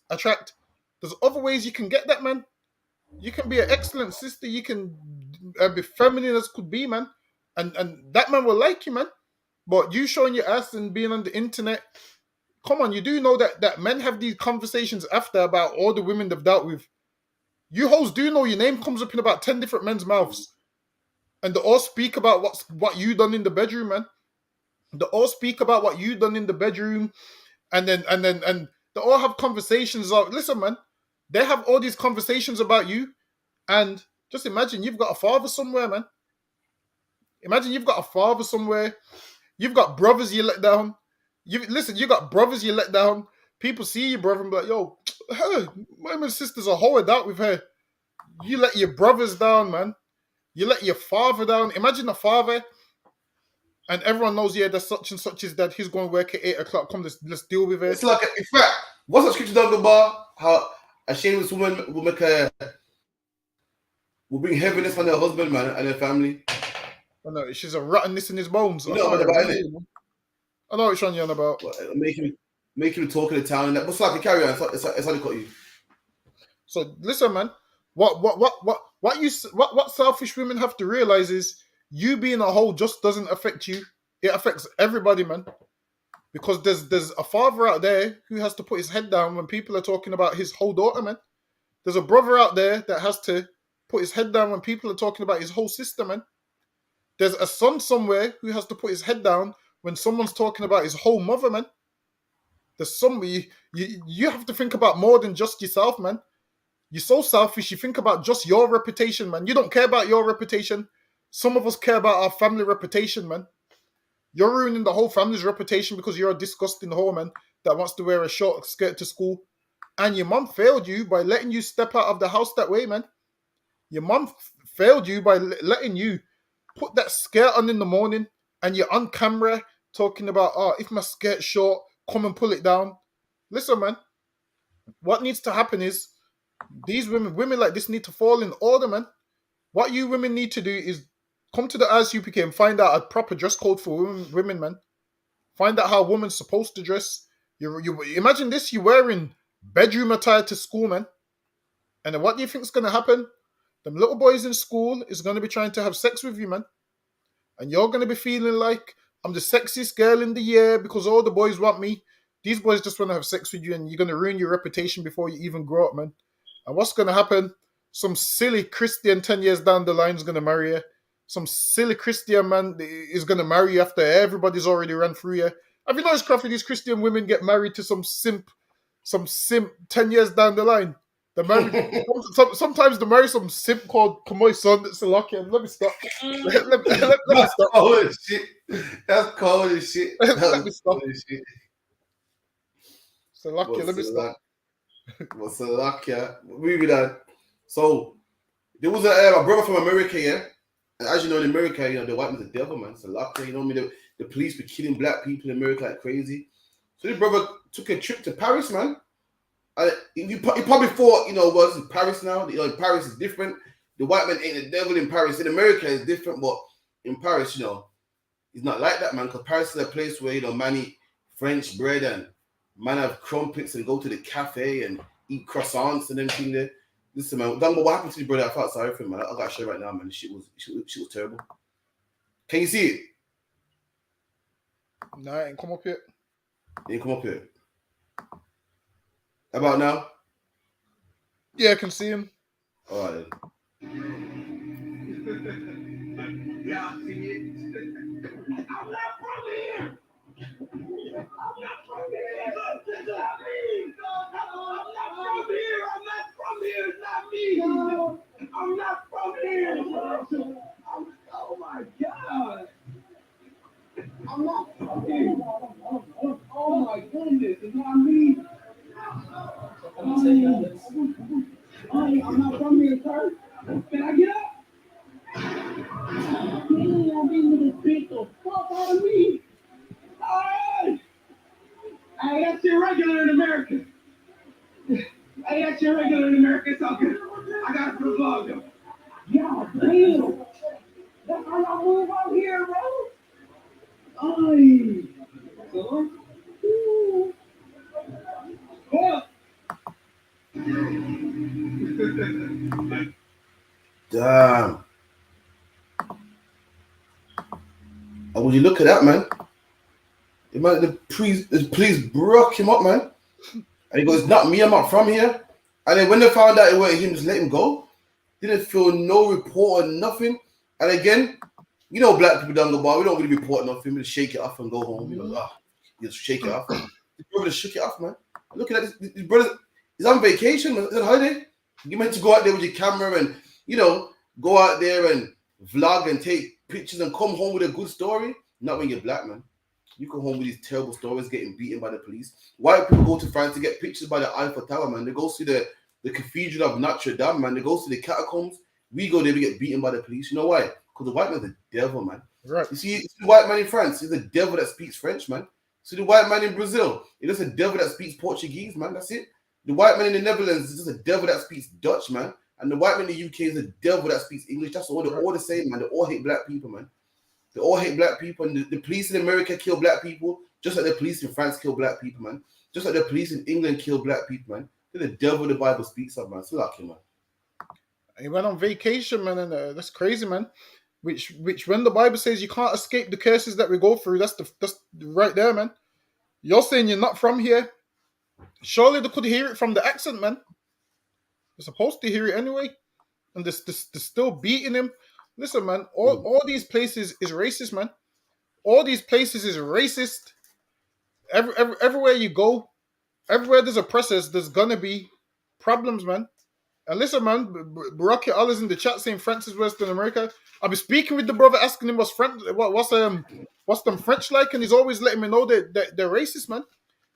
attract, there's other ways you can get that man. You can be an excellent sister. You can be feminine as could be, man. And that man will like you, man. But you showing your ass and being on the internet, come on, you do know that men have these conversations after about all the women they've dealt with. You hoes do know your name comes up in about 10 different men's mouths. And they all speak about what you done in the bedroom, man. They all speak about what you done in the bedroom. And they all have conversations of, listen, man, they have all these conversations about you. And just imagine you've got a father somewhere, man. Imagine you've got a father somewhere. You've got brothers you let down. You got brothers you let down. People see your brother and be like, yo, my sister's a whore out with her. You let your brothers down, man. You let your father down. Imagine a father, and everyone knows, yeah, there's such and such is that he's going to work at 8 o'clock. Come, let's deal with it. It's like, in fact, what's that scripture down the bar? How a shameless woman will bring heaviness on her husband, man, and her family. I know, she's a rottenness in his bones. You know what about it? I know what you're on about. Make him talk in the town and that. But like, carry on. It's only got you. So listen, man. What selfish women have to realize is you being a hoe just doesn't affect you. It affects everybody, man. Because there's a father out there who has to put his head down when people are talking about his whole daughter, man. There's a brother out there that has to put his head down when people are talking about his whole sister, man. There's a son somewhere who has to put his head down when someone's talking about his whole mother, man. There's somebody you have to think about more than just yourself, man. You're so selfish. You think about just your reputation, man. You don't care about your reputation. Some of us care about our family reputation, man. You're ruining the whole family's reputation because you're a disgusting whore, man, that wants to wear a short skirt to school. And your mom failed you by letting you step out of the house that way, man. Your mom failed you by letting you put that skirt on in the morning and you're on camera talking about, if my skirt's short, come and pull it down. Listen, man, what needs to happen is these women like this need to fall in order, man. What you women need to do is Come to the I.S.U.P.K and find out a proper dress code for women, man. Find out how a woman's supposed to dress. You imagine this, you're wearing bedroom attire to school, man. And then what do you think is going to happen? Them little boys in school is going to be trying to have sex with you, man. And you're going to be feeling like, I'm the sexiest girl in the year because all the boys want me. These boys just want to have sex with you, and you're going to ruin your reputation before you even grow up, man. And what's going to happen? Some silly Christian 10 years down the line is going to marry you. Some silly Christian man is going to marry you after everybody's already run through you. Have you noticed, Crawford, these Christian women get married to some simp 10 years down the line? They marry, sometimes they marry some simp called Kamoy Son. That's a lucky. Let me stop. Let me stop. Cold as shit. That's cold as shit. Let me stop. So lucky. Let me stop. What's a lucky? Moving on. So there was a brother from America, yeah. And as you know, in America, you know, the white man's the devil, man. So lucky, you know what I mean? The police were killing black people in America like crazy. So this brother took a trip to Paris, man. He probably thought, you know, well, this is Paris now. You know, Paris is different. The white man ain't the devil in Paris. In America, it's different, but in Paris, you know, it's not like that, man. Because Paris is a place where, you know, man eat French bread and man have crumpets and go to the cafe and eat croissants and everything there. Listen, man, Dumbo, what happened to you, brother? I felt sorry for him, man. I got to show you right now, man. The shit was terrible. Can you see it? No, it ain't come up yet. It ain't come up yet. How about now? Yeah, I can see him. All right, then. Yeah, I see it. I'm not from here. I'm not from here. I'm not from here. It's not me. I'm not from here. Oh my God. I'm not from here. Oh my goodness. It's not me. I'm not from here, sir. Can I get up? Man, these niggas beat the fuck out of me. Alright. Hey, that's shit regular in America. Hey, that's shit regular in America. It's all good. I got it for the vlog, though. Yeah, damn. That's how y'all move out here, bro. Ay. So, fuck. Damn. And when you look at that, man, the police broke him up, man. And he goes, "It's not me, I'm not from here." And then when they found out it wasn't him, just let him go. Didn't feel no report or nothing. And again, you know, black people down the bar, we don't really report nothing. We just shake it off and go home. You know, just shake it off. His brother just shook it off, man. Look at that. His brother, he's on vacation, he's on holiday. You meant to go out there with your camera and, you know, go out there and vlog and take pictures and come home with a good story. Not when you're black, man. You come home with these terrible stories, getting beaten by the police. White people go to France to get pictures by the Eiffel Tower, man. They go see the Cathedral of Notre Dame, man. They go see the catacombs. We go there, we get beaten by the police. You know why? Because the white man's the devil, man. Right. You see the white man in France, he's the devil that speaks French, man. See the white man in Brazil, he's just a devil that speaks Portuguese, man. That's it. The white man in the Netherlands is just a devil that speaks Dutch, man. And the white man in the UK is a devil that speaks English. That's all. They're all the same, man. They all hate black people, man. They all hate black people. And the police in America kill black people, just like the police in France kill black people, man. Just like the police in England kill black people, man. They're the devil the Bible speaks of, man. So lucky, man. He went on vacation, man, and that's crazy, man. Which when the Bible says you can't escape the curses that we go through, that's right there, man. You're saying you're not from here. Surely they could hear it from the accent, man. They're supposed to hear it anyway. And they're still beating him. Listen, man, all these places is racist, man. All these places is racist. Everywhere you go, everywhere there's oppressors, there's gonna be problems, man. And listen, man, Barack Allah's in the chat saying France is worse than America. I've been speaking with the brother, asking him what's them French like, and he's always letting me know that they're racist, man.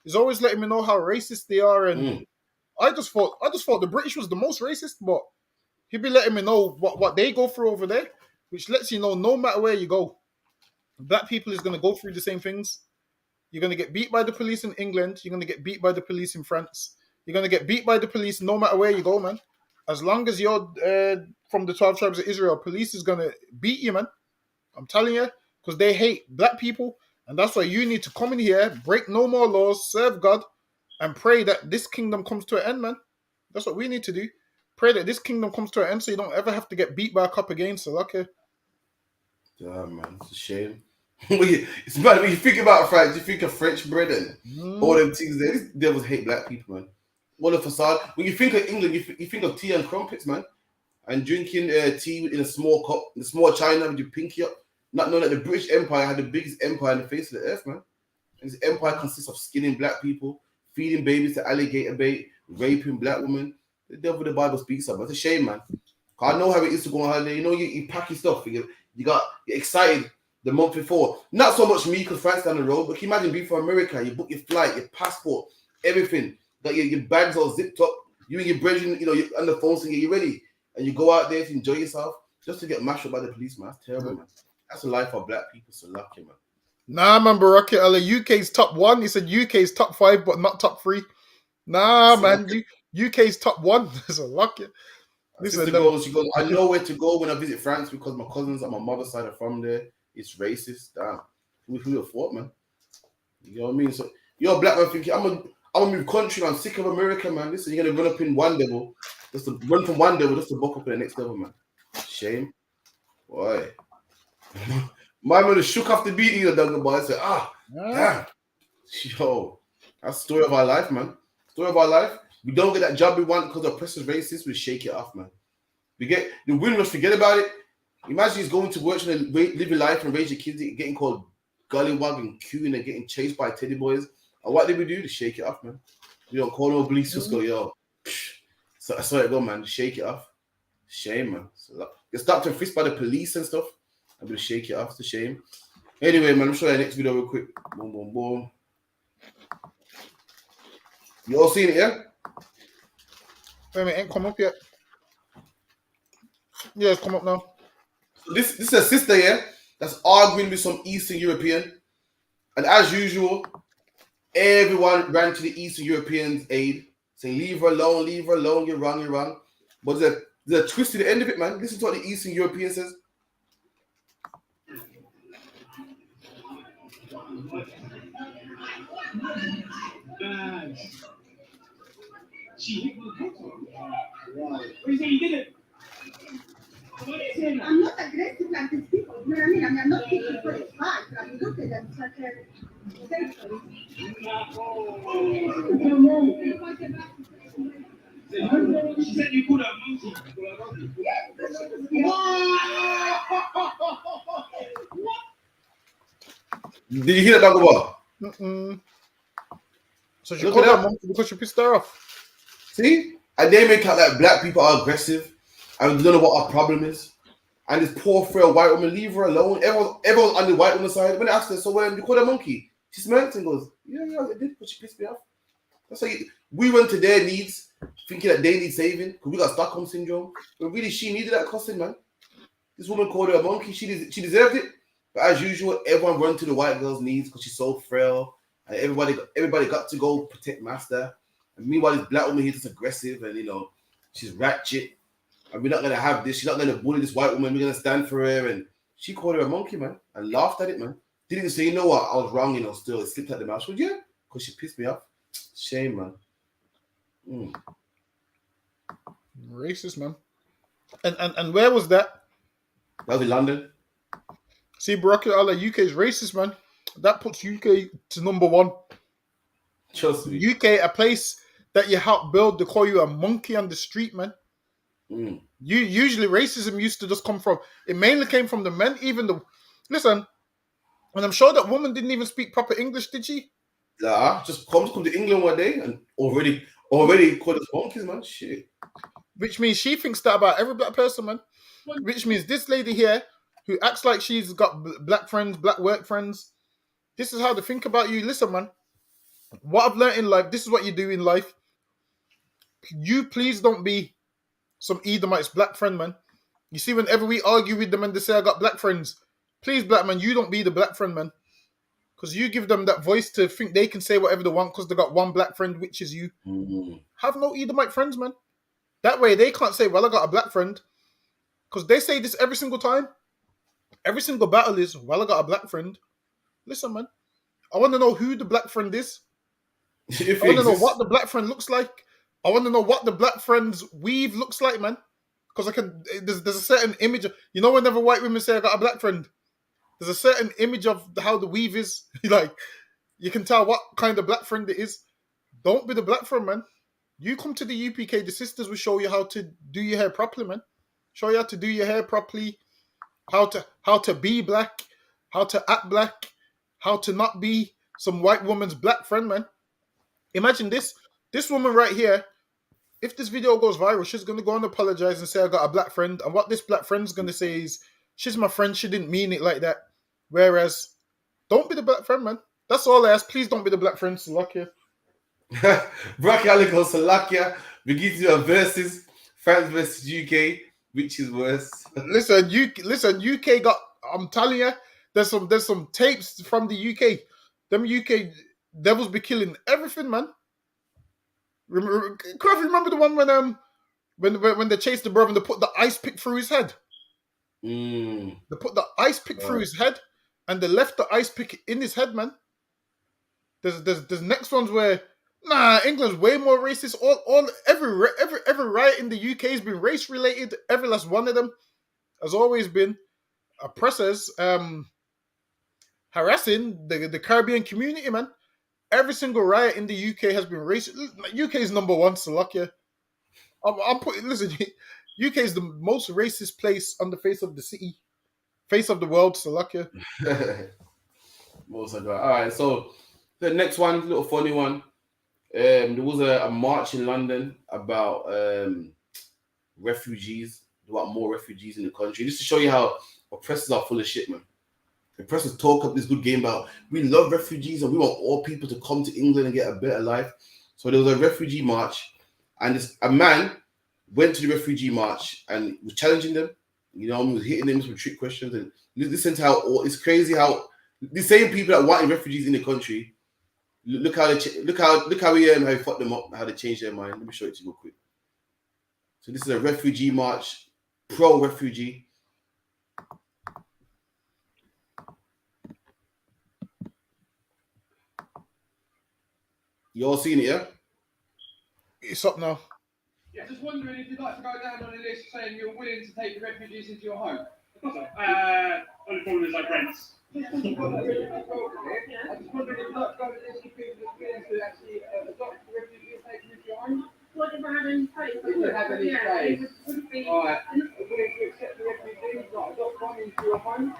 He's always letting me know how racist they are, and I just thought the British was the most racist, but he'd be letting me know what they go through over there, which lets you know no matter where you go, black people is gonna go through the same things. You're gonna get beat by the police in England. You're gonna get beat by the police in France. You're gonna get beat by the police no matter where you go, man. As long as you're from the 12 tribes of Israel, police is gonna beat you, man. I'm telling you, because they hate black people, and that's why you need to come in here, break no more laws, serve God, and pray that this kingdom comes to an end, man. That's what we need to do. Pray that this kingdom comes to an end so you don't ever have to get beat by a cup again. So, okay. Yeah, man, it's a shame. It's bad when you think about France, you think of French bread and all them things there. These devils hate black people, man. What a facade. When you think of England, you think of tea and crumpets, man. And drinking tea in a small cup, in a small china with your pinky up. Not knowing that the British Empire had the biggest empire on the face of the earth, man. And this empire consists of skinning black people, feeding babies to alligator bait, raping black women. The devil the Bible speaks of. It's a shame, man. Cause I know how it is to go on holiday. You know, you pack your stuff. You're excited the month before. Not so much me because France down the road, but can you imagine being from America? You book your flight, your passport, everything. Got your bags all zipped up. You and your brethren, you know, you're on the phone saying, you ready? And you go out there to enjoy yourself just to get mashed up by the police, man. That's terrible, man. That's the life of black people. So lucky, man. Nah, man, Baraka Allah, UK's top 1. He said UK's top 5, but not top 3. Nah, man, UK's top 1. So lucky. She goes, I know where to go when I visit France because my cousins on my mother's side are from there. It's racist. Damn. Who would have thought, man? You know what I mean? So you're a black man thinking, I'm gonna move country, I'm sick of America, man. Listen, you're gonna run up in one level, just to run from one level just to buck up in the next level, man. Shame. Boy. My man shook off the beat, you know, boy. I said, damn. Yo, that's the story of our life, man. Story of our life. We don't get that job we want because the oppressor's racist. We shake it off, man. We get the winners, forget about it. Imagine he's going to work and live your life and raise your kids, getting called gullywog and queuing and getting chased by teddy boys. And what did we do? To shake it off, man. We don't call no police, just go, yo. So I saw it go, man. Shake it off. Shame, man. So, get stopped and frisked by the police and stuff. I'm gonna shake it off. It's a shame. Anyway, man, I'm show you the next video real quick. Boom, boom, boom. You all seen it, yeah? Wait a minute, ain't come up yet. Yeah, it's come up now. So this is a sister, yeah, that's arguing with some Eastern European. And as usual, everyone ran to the Eastern Europeans' aid, saying, leave her alone, you're wrong. But there's a twist to the end of it, man. Listen to what the Eastern European says. You did it. I'm not aggressive like these people. You know what I mean? I'm not thinking for the fight. I'm look at them such a she said you could have monkey. Did you hear that, Dr. Bob? So she called her monkey because she pissed her off. See? And they make out like black people are aggressive and we don't know what our problem is. And this poor frail white woman, leave her alone. Everyone's on the white woman's side. When I asked her, so when you call her monkey? She smirks and goes, yeah, I did, but she pissed me off. That's how we went to their needs, thinking that they need saving, because we got Stockholm syndrome. But really, she needed that cussing, man. This woman called her a monkey. She deserved it. But as usual, everyone run to the white girl's needs because she's so frail. And everybody got to go protect master. And meanwhile, this black woman here is aggressive and, you know, she's ratchet. And we're not going to have this. She's not going to bully this white woman. We're going to stand for her. And she called her a monkey, man. And laughed at it, man. Didn't say, you know what, I was wrong, you know, still. It slipped out the mouth. She said, yeah, because she pissed me off. Shame, man. Racist, man. And where was that? That was in London. See, Barack Allah, UK is racist, man. That puts UK to number 1. Trust me. UK, a place that you help build, they call you a monkey on the street, man. Usually racism used to just come from, it mainly came from the men, listen, and I'm sure that woman didn't even speak proper English, did she? Nah, just come to England one day and already called us monkeys, man. Shit. Which means she thinks that about every black person, man. Which means this lady here, who acts like she's got black friends, black work friends, this is how they think about you. Listen, man, what I've learned in life, this is what you do in life. You please don't be some Edomites black friend, man. You see, whenever we argue with them and they say I got black friends, please, black man, you don't be the black friend, man. Because you give them that voice to think they can say whatever they want because they got one black friend, which is you. Have no Edomite friends, man. That way they can't say, well, I got a black friend. Because they say this every single time. every single battle is, well, I got a black friend. Listen, man. I want to know who the black friend is. If I want to know exists. what the black friend looks like. I want to know what the black friend's weave looks like, man. Because there's a certain image of, you know, whenever white women say I got a black friend, there's a certain image of how the weave is. Like, you can tell what kind of black friend it is. Don't be the black friend, man. You come to the UPK, the sisters will show you how to do your hair properly, man. Show you how to do your hair properly, how to be black, how to act black, how to not be some white woman's black friend, man. Imagine this woman right here. If this video goes viral, she's gonna go and apologize and say I got a black friend. And what this black friend's gonna say is, she's my friend. She didn't mean it like that. Whereas, don't be the black friend, man. That's all I ask. Please don't be the black friend. Salakia. Bracky Aliko Salakia. We give you a versus France versus UK. Which is worse? Listen, UK got. I'm telling you, there's some tapes from the UK. Them UK devils be killing everything, man. Remember the one when they chased the brother and they put the ice pick through his head? They put the ice pick through his head and they left the ice pick in his head, man. There's next ones where England's way more racist. Every riot in the UK has been race related. Every last one of them has always been oppressors harassing the Caribbean community, man. Every single riot in the UK has been racist. UK is number one, Salakia. Listen, UK is the most racist place on the face of the world, Salakia. Most of that. All right, so the next one, little funny one. There was a march in London about refugees. They want more refugees in the country. Just to show you how oppressors are full of shit, man. The oppressors talk up this good game about we love refugees and we want all people to come to England and get a better life. So there was a refugee march, and a man went to the refugee march and was challenging them. You know, he was hitting them with trick questions. And listen to how it's crazy how the same people that wanted refugees in the country. Look how he fucked them up, how they changed their mind. Let me show it to you real quick. So this is a refugee march, pro-refugee. You all seen it, yeah? It's up now. Yeah, just wondering if you'd like to go down on a list saying you're willing to take the refugees into your home. Only problem is like rents. I just wondered if you'd like to go on a list of people that's willing to actually adopt the refugees and take them into your home. What if I have any space? If you have any space. Alright. Willing to accept the refugees, like adopt one into your home?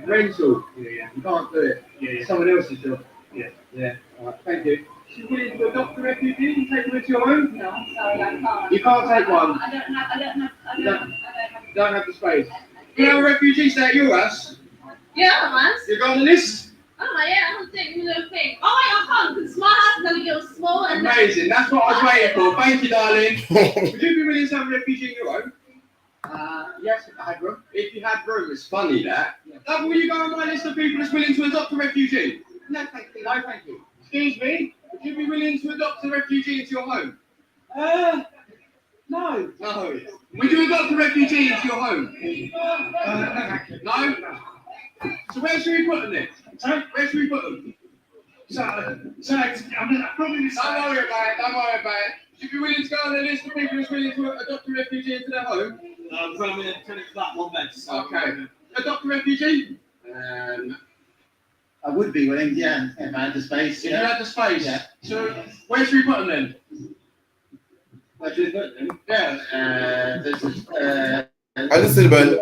Rental? Yeah. You can't do it. Yeah. Someone else's job. Yeah. Alright, thank you. She's willing to adopt a refugee and take them into your home? No, I'm sorry, I can't. You can't take one? I don't have the space. You have a refugee stay at your house? Yeah, man. You got on the list? Oh, yeah, I'm taking the thing. Oh, wait, I can't, because my house is going to get small and... Amazing, that's what I was waiting for. Thank you, darling. Would you be willing to have a refugee in your home? Yes, if I had room. If you had room, it's funny that. Yeah. Will you go on my list of people that's willing to adopt a refugee? No, thank you. No, thank you. Excuse me? Would you be willing to adopt a refugee into your home? No. No. Would you adopt a refugee into your home? No? So where should we put them then? Sorry? Where should we put them? I'm Don't probably worry about it. Would you be willing to go on the list of people who's willing to adopt a refugee into their home? I'm in a tenant flat, one bed. Okay. Adopt a refugee? I would be willing, yeah, if I had the space. If you had the space? Yeah. So where should we put them then? Where should we put them? Yeah. I listen, man.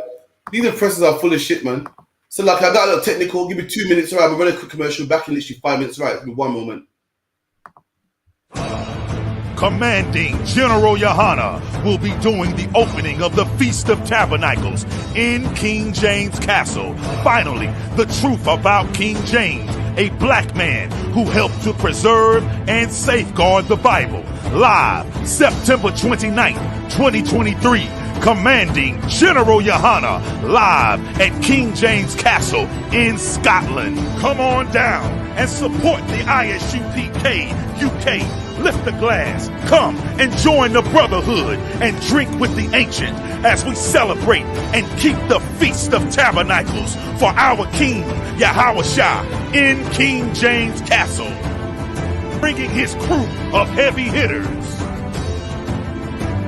These oppressors are full of shit, man. So, like, I got a little technical. Give me 2 minutes. All right, we're running a quick commercial. Back in literally 5 minutes. Right, give me 1 moment. Commanding General YAHANNA will be doing the opening of the Feast of Tabernacles in King James Castle. Finally, the truth about King James, a black man who helped to preserve and safeguard the Bible. Live September 29th, 2023. Commanding General YAHANNA live at King James Castle in Scotland. Come on down and support the I.S.U.P.K. UK Lift the glass, come and join the brotherhood and drink with the ancient as we celebrate and keep the Feast of Tabernacles for our King Yahweh in King James Castle, bringing his crew of heavy hitters.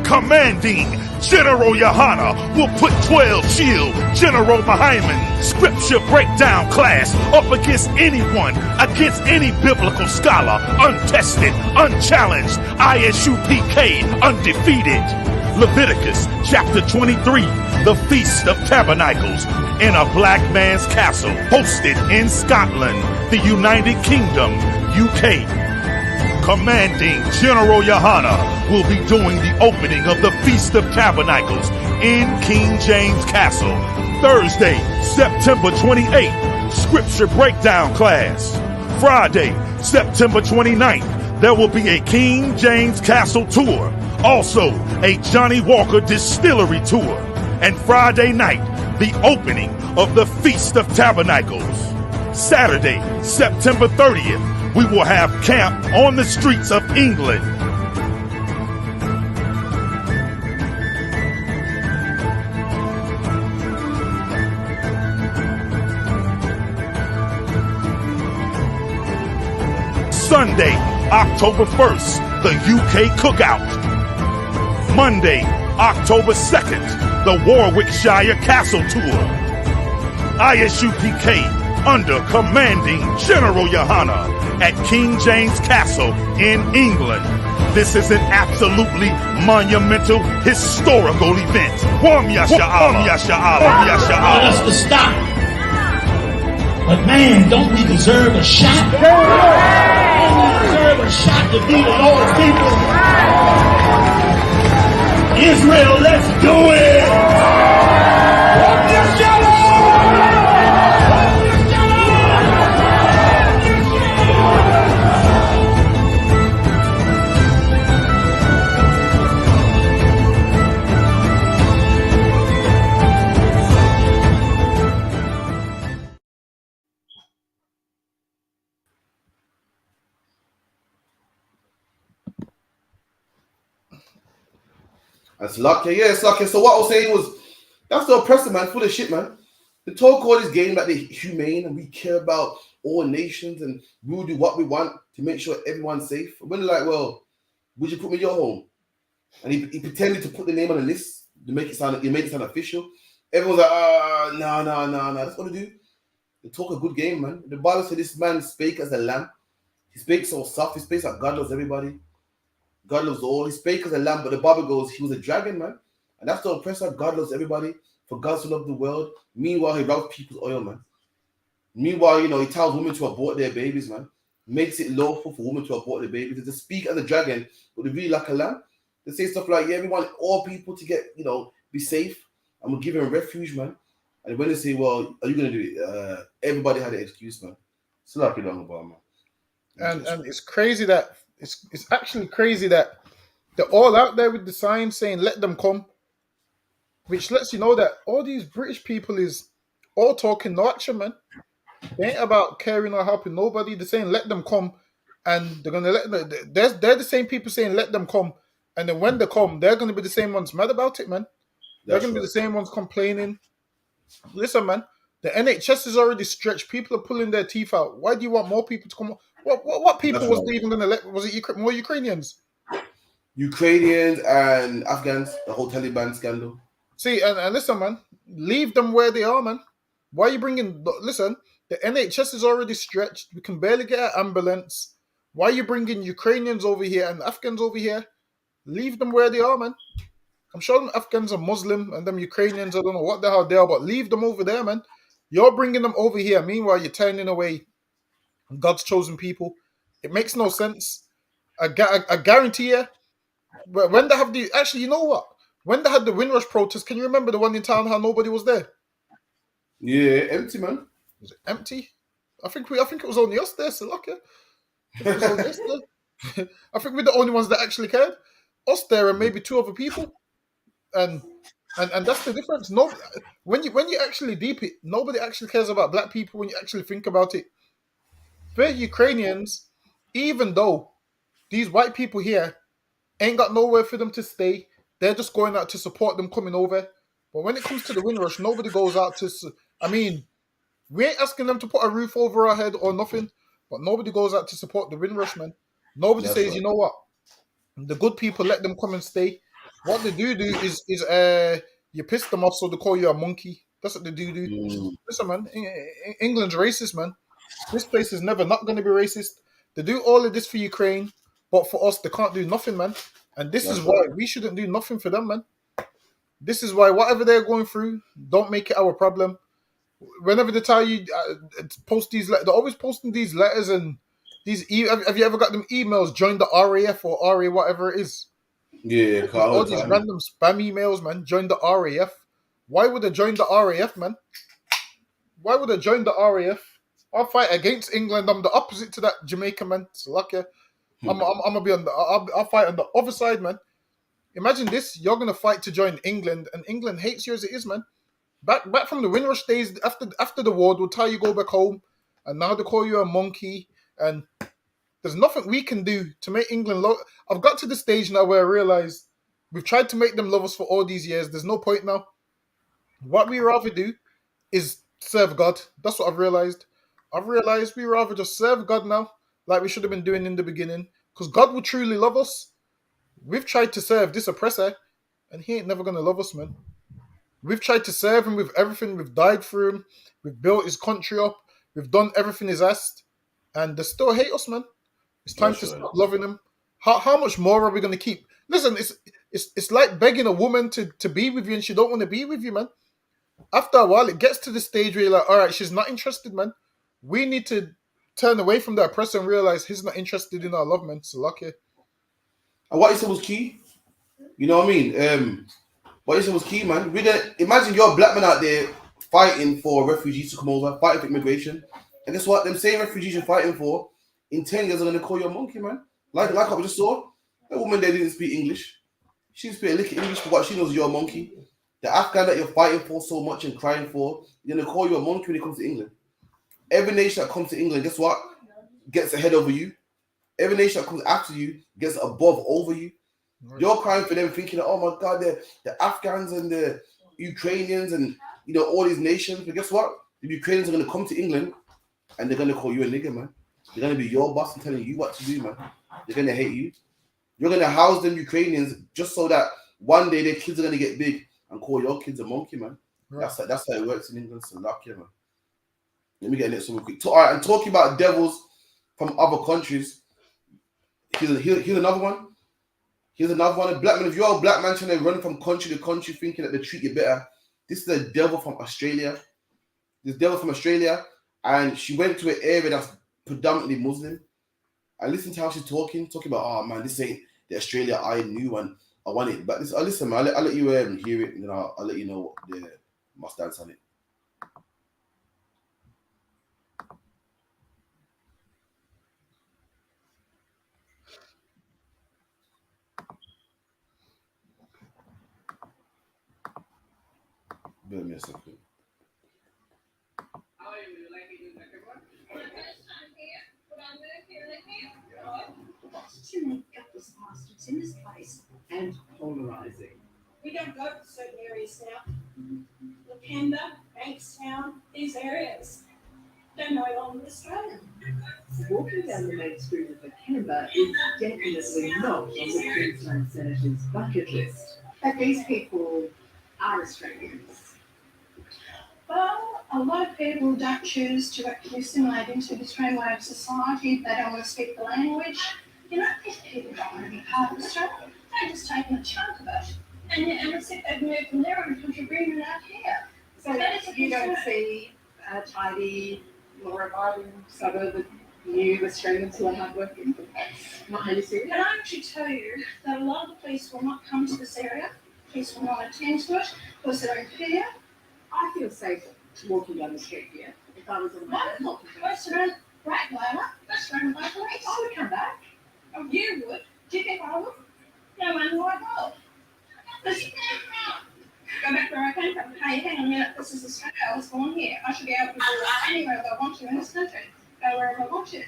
Commanding General YAHANNA will put 12 chill General Mahaiman scripture breakdown class up against anyone, against any biblical scholar, untested, unchallenged, I.S.U.P.K, undefeated. Leviticus chapter 23, the Feast of Tabernacles in a black man's castle, hosted in Scotland, the United Kingdom, UK. Commanding General YAHANNA will be doing the opening of the Feast of Tabernacles in King James Castle, Thursday, September 28th, Scripture Breakdown class. Friday, September 29th, there will be a King James Castle tour, also a Johnny Walker Distillery tour, and Friday night, the opening of the Feast of Tabernacles. Saturday, September 30th, we will have camp on the streets of England. Sunday, October 1st, the UK Cookout. Monday, October 2nd, the Warwickshire Castle Tour. I.S.U.P.K under commanding General YAHANNA at King James Castle in England. This is an absolutely monumental, historical event. Wam Yasha'Allah. Want us to stop. But man, don't we deserve a shot? Don't we deserve a shot to be the Lord's people? Israel, let's do it! Wam Yasha'Allah! That's lucky. Yeah, it's lucky. So what I was saying was, that's the oppressor, man, full of shit, man. The talk all this game that they're humane and we care about all nations and we'll do what we want to make sure everyone's safe. When they're like, well, would you put me in your home? And he pretended to put the name on the list to make it sound, he made it sound official. Everyone's like, no. That's what they do. They talk a good game, man. The Bible said this man spake as a lamb. He spake so soft. He spake like God loves everybody. God loves all. He spake as a lamb, but the Bible goes, he was a dragon, man. And that's the oppressor. God loves everybody. For God so loved the world. Meanwhile, he robs people's oil, man. Meanwhile, he tells women to abort their babies, man. Makes it lawful for women to abort their babies. They just speak as a dragon, but they really like a lamb. They say stuff like, yeah, we want all people to get, be safe. And we're giving refuge, man. And when they say, well, are you going to do it? Everybody had an excuse, man. It's not long about, man. And it's crazy that, it's actually crazy that they're all out there with the sign saying, let them come. Which lets you know that all these British people is all talking, no action, man. They ain't about caring or helping nobody. They're saying, let them come. And they're going to let them, they're the same people saying, let them come. And then when they come, they're going to be the same ones mad about it, man. They're going to be the same ones complaining. Listen, man, the NHS is already stretched. People are pulling their teeth out. Why do you want more people to come? What people was they even going to let? Was it more Ukrainians? Ukrainians and Afghans, the whole Taliban scandal. See, and listen, man, leave them where they are, man. Why are you bringing... Listen, the NHS is already stretched. We can barely get an ambulance. Why are you bringing Ukrainians over here and Afghans over here? Leave them where they are, man. I'm sure them Afghans are Muslim and them Ukrainians, I don't know what the hell they are, but leave them over there, man. You're bringing them over here. Meanwhile, you're turning away God's chosen people. It makes no sense. I guarantee you, when they have the... Actually, you know what? When they had the Windrush protest, can you remember the one in town how nobody was there? Yeah, empty, man. Was it empty? I think it was only us there, so lucky. I think we're the only ones that actually cared. Us there and maybe two other people. And that's the difference. No, when you actually deep it, nobody actually cares about black people when you actually think about it. For Ukrainians, even though these white people here ain't got nowhere for them to stay. They're just going out to support them coming over. But when it comes to the Windrush, nobody goes out to. I mean, we ain't asking them to put a roof over our head or nothing, but nobody goes out to support the Windrush, man. Nobody That's says, right. you know what? The good people let them come and stay. What they do is you piss them off, so they call you a monkey. That's what they do. Mm, Listen, man, England's racist, man. This place is never not going to be racist. They do all of this for Ukraine, but for us, they can't do nothing, man. And this is that's why right. we shouldn't do nothing for them, man. This is why whatever they're going through, don't make it our problem. Whenever they tell you post these, they're always posting these letters and these. Have you ever got them emails? Join the RAF or RA, whatever it is. Yeah, All all the these time. random spam emails, man. Join the RAF. Why would I join the RAF, man? Why would I join the RAF? I'll fight against England. I'm the opposite to that Jamaican man. It's lucky. I'm gonna be on the. I'll fight on the other side, man. Imagine this: you're gonna fight to join England, and England hates you as it is, man. Back from the Windrush days, after the war, they'll tell you go back home, and now they call you a monkey. And there's nothing we can do to make England love. I've got to the stage now where I realize we've tried to make them love us for all these years. There's no point now. What we rather do is serve God. That's what I've realized. I've realized we rather just serve God now, like we should have been doing in the beginning, because God will truly love us. We've tried to serve this oppressor, and he ain't never gonna love us, man. We've tried to serve him with everything. We've died for him. We've built his country up. We've done everything he's asked, and they still hate us, man. It's time That's to right. stop loving him. How much more are we gonna keep? Listen, it's like begging a woman to be with you, and she don't want to be with you, man. After a while, it gets to the stage where you're like, all right, she's not interested, man. We need to turn away from that oppressor and realize he's not interested in our love, man. So lucky. And what you said was key. You know what I mean? What you said was key, man. Imagine you're a black man out there fighting for refugees to come over, fighting for immigration. And guess what? Them same refugees you're fighting for, in 10 years are going to call you a monkey, man. Like what we just saw. That woman there didn't speak English. She didn't speak a lick of English, but what she knows is you're a monkey. The Afghan that you're fighting for so much and crying for, you're going to call you a monkey when it comes to England. Every nation that comes to England, guess what? Gets ahead over you. Every nation that comes after you gets above over you. You're crying for them, thinking, oh my God, the Afghans and the Ukrainians and all these nations. But guess what? The Ukrainians are going to come to England and they're going to call you a nigger, man. They're going to be your boss and telling you what to do, man. They're going to hate you. You're going to house them Ukrainians just so that one day their kids are going to get big and call your kids a monkey, man. Right. That's how it works in England. So lucky, man. Let me get next one quick. All right, and talking about devils from other countries. Here's another one. Here's another one. A black man. If you're a black man trying to run from country to country thinking that they treat you better, this is a devil from Australia. This devil from Australia, and she went to an area that's predominantly Muslim. I listened to how she's talking about, oh man, this ain't the Australia I knew and I want it. But listen, man, I'll let you hear it, and then I'll let you know what my stance on it. Bear me a second. To make up this bastards in this place and polarizing. We don't go to certain areas now. Lakenda, Bankstown, these areas. Don't know it all in Australia. Walking down the main street of Canberra is definitely not on the Queensland Senator's bucket list. But these people are Australians. Well, a lot of people don't choose to actually assimilate into the Australian way of society. They don't want to speak the language. These people don't want to be part of Australia. They're just taking a chunk of it. And it's if they've moved from their own country, bringing it out here. So you don't see a tidy, law-abiding suburb of new Australians who are hardworking? That's not how you see it? Can I actually tell you that a lot of the police will not come to this area. Police will not attend to it because they don't fear. I feel safe walking down the street here. If I was on my own. Look, we're surrounded, right, Lola? We're surrounded by police. I would come back. Oh, you would? Do you think I would? No man will I go. Listen, go back where I came from. Hey, hang on a minute. This is Australia. I was born here. I should be able to do anywhere I want to in this country. Go wherever I want to.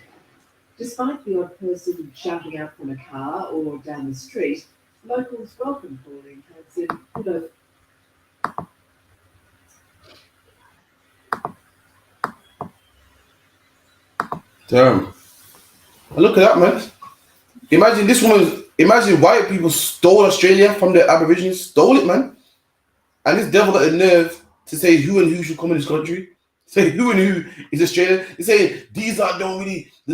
Despite the odd person shouting out from a car or down the street, locals welcome falling heads in both. Damn. And look at that, man. Imagine this woman. Imagine white people stole Australia from the Aborigines. Stole it, man. And this devil got the nerve to say who and who should come in this country. Say who and who is Australian. They say these are they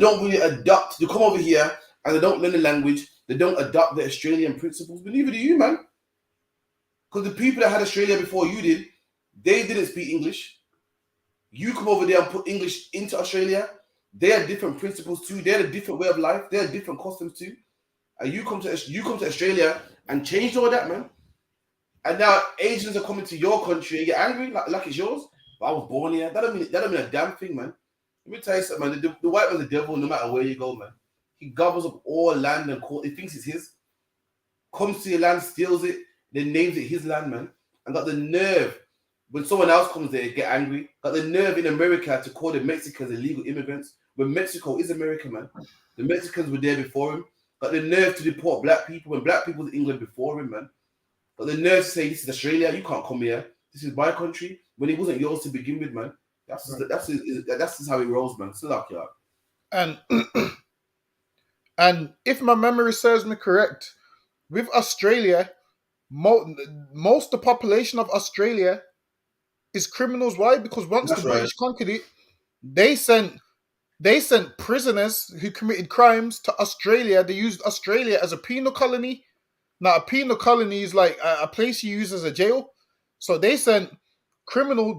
don't really adopt. They come over here and they don't learn the language. They don't adopt the Australian principles. But neither do you, man. Because the people that had Australia before you did, they didn't speak English. You come over there and put English into Australia. They had different principles too. They had a different way of life. They had different customs too. And you come to Australia and change all that, man. And now Asians are coming to your country and get angry like it's yours. But I was born here. That don't mean a damn thing, man. Let me tell you something, man. The white man's the devil no matter where you go, man. He gobbles up all land and he thinks it's his. Comes to your land, steals it, then names it his land, man. And got the nerve when someone else comes there, get angry. Got the nerve in America to call the Mexicans illegal immigrants. When Mexico is America, man. The Mexicans were there before him. Got the nerve to deport black people when black people was in England before him, man. Got the nerve to say this is Australia, you can't come here. This is my country when it wasn't yours to begin with, man. That's just how it rolls, man. Still up, yeah. And if my memory serves me correct, with Australia, most the population of Australia is criminals. Why? Because once the British conquered it, they sent prisoners who committed crimes to Australia. They used Australia as a penal colony. Now, a penal colony is like a place you use as a jail. So they sent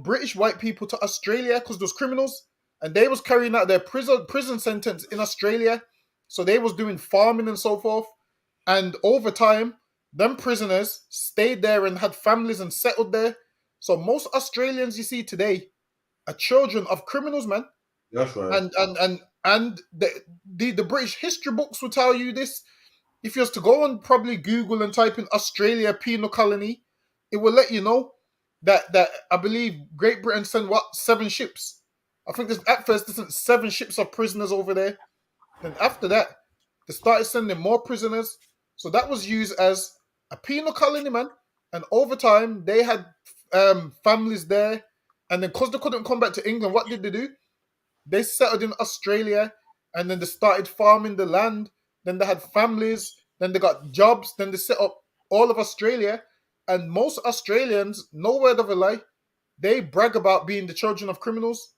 British white people to Australia because those criminals, and they was carrying out their prison sentence in Australia. So they was doing farming and so forth. And over time, them prisoners stayed there and had families and settled there. So most Australians you see today are children of criminals, man. That's right. And the British history books will tell you this. If you was to go and probably Google and type in Australia penal colony, it will let you know that I believe Great Britain sent 7 ships. I think at first they sent 7 ships of prisoners over there. Then after that, they started sending more prisoners. So that was used as a penal colony, man. And over time, they had families there. And then because they couldn't come back to England, what did they do? They settled in Australia, and then they started farming the land. Then they had families. Then they got jobs. Then they set up all of Australia. And most Australians, no word of a lie, they brag about being the children of criminals.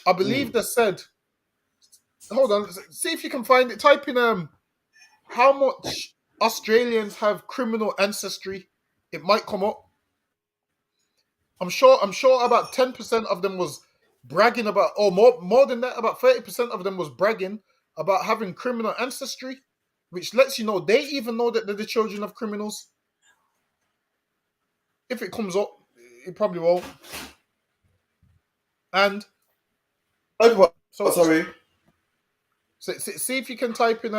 I believe they said, hold on, see if you can find it. Type in how much Australians have criminal ancestry. It might come up. I'm sure about 10% of them was bragging about, or more than that, about 30% of them was bragging about having criminal ancestry, which lets you know they even know that they're the children of criminals. If it comes up, it probably won't. And sorry. So see if you can type in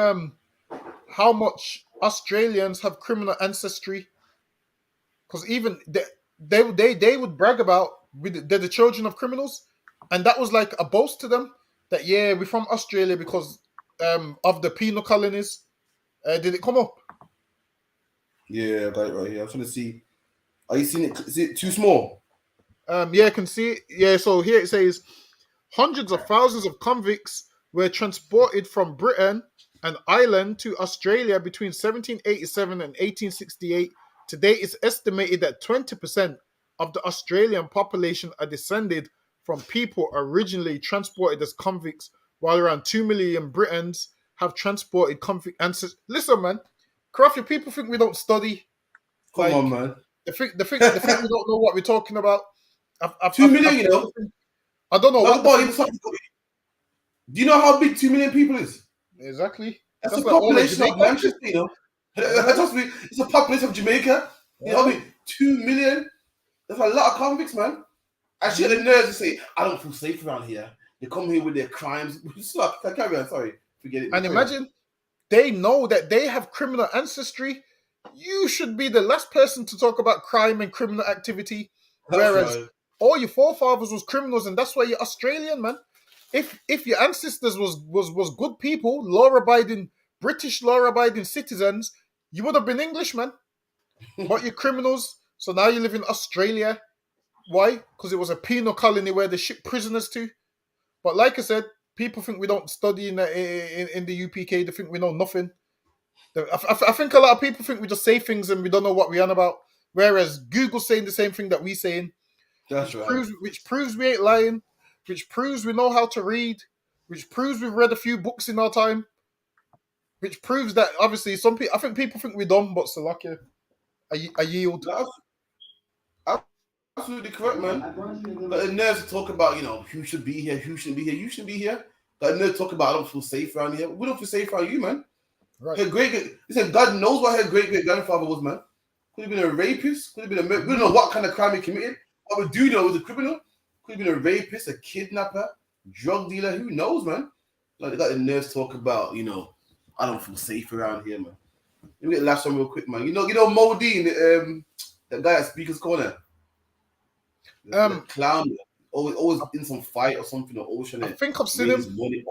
how much Australians have criminal ancestry, because even they would brag about they're the children of criminals, and that was like a boast to them that we're from Australia because of the penal colonies. Did it come up? Yeah, I got it right here. I was trying to see. Are you seeing it? Is it too small? Yeah, I can see it. Yeah, so here it says hundreds of thousands of convicts were transported from Britain and Ireland to Australia between 1787 and 1868. Today, it's estimated that 20% of the Australian population are descended from people originally transported as convicts, while around 2 million Britons have transported convict ancestors. Listen, man, Crafty, people think we don't study. Come on, man. They think we don't know what we're talking about. 2 million, you know? I don't know. Do you know how big 2 million people is? Exactly. That's the population of Manchester, you know? Trust me, it's a population of Jamaica. You know what I mean? 2 million. That's a lot of convicts, man. I should have the nerves to say, I don't feel safe around here. They come here with their crimes. Carry on, sorry. Forget it. And imagine, they know that they have criminal ancestry. You should be the last person to talk about crime and criminal activity. Whereas all your forefathers was criminals, and that's why you're Australian, man. if your ancestors was good people, law-abiding British law-abiding citizens, you would have been English, man. But you're criminals, so now you live in Australia. Why? Because it was a penal colony where they shipped prisoners to. But like I said, people think we don't study in the UPK. They think we know nothing. I think a lot of people think we just say things and we don't know what we're on about. Whereas Google's saying the same thing that we're saying. That's right. Which proves we ain't lying. Which proves we know how to read. Which proves we've read a few books in our time. Which proves that obviously some people, I think people think we're dumb, but Salakia, I yield. Absolutely correct, man. But the nerves to talk about, who should be here, who shouldn't be here. You shouldn't be here. But the nerves to talk about, I don't feel safe around here. We don't feel safe around you, man. Right. Listen, God knows what her great grandfather was, man. Could have been a rapist. Could have been a. We don't know what kind of crime he committed. What we do know was a criminal. Could have been a rapist, a kidnapper, drug dealer. Who knows, man? Like they got the nerves to talk about, I don't feel safe around here, man. Let me get the last one real quick, man. You know Mo Dean, that guy at Speaker's Corner. The clown, always in some fight or something, or always trying to. I think I've seen him. Money.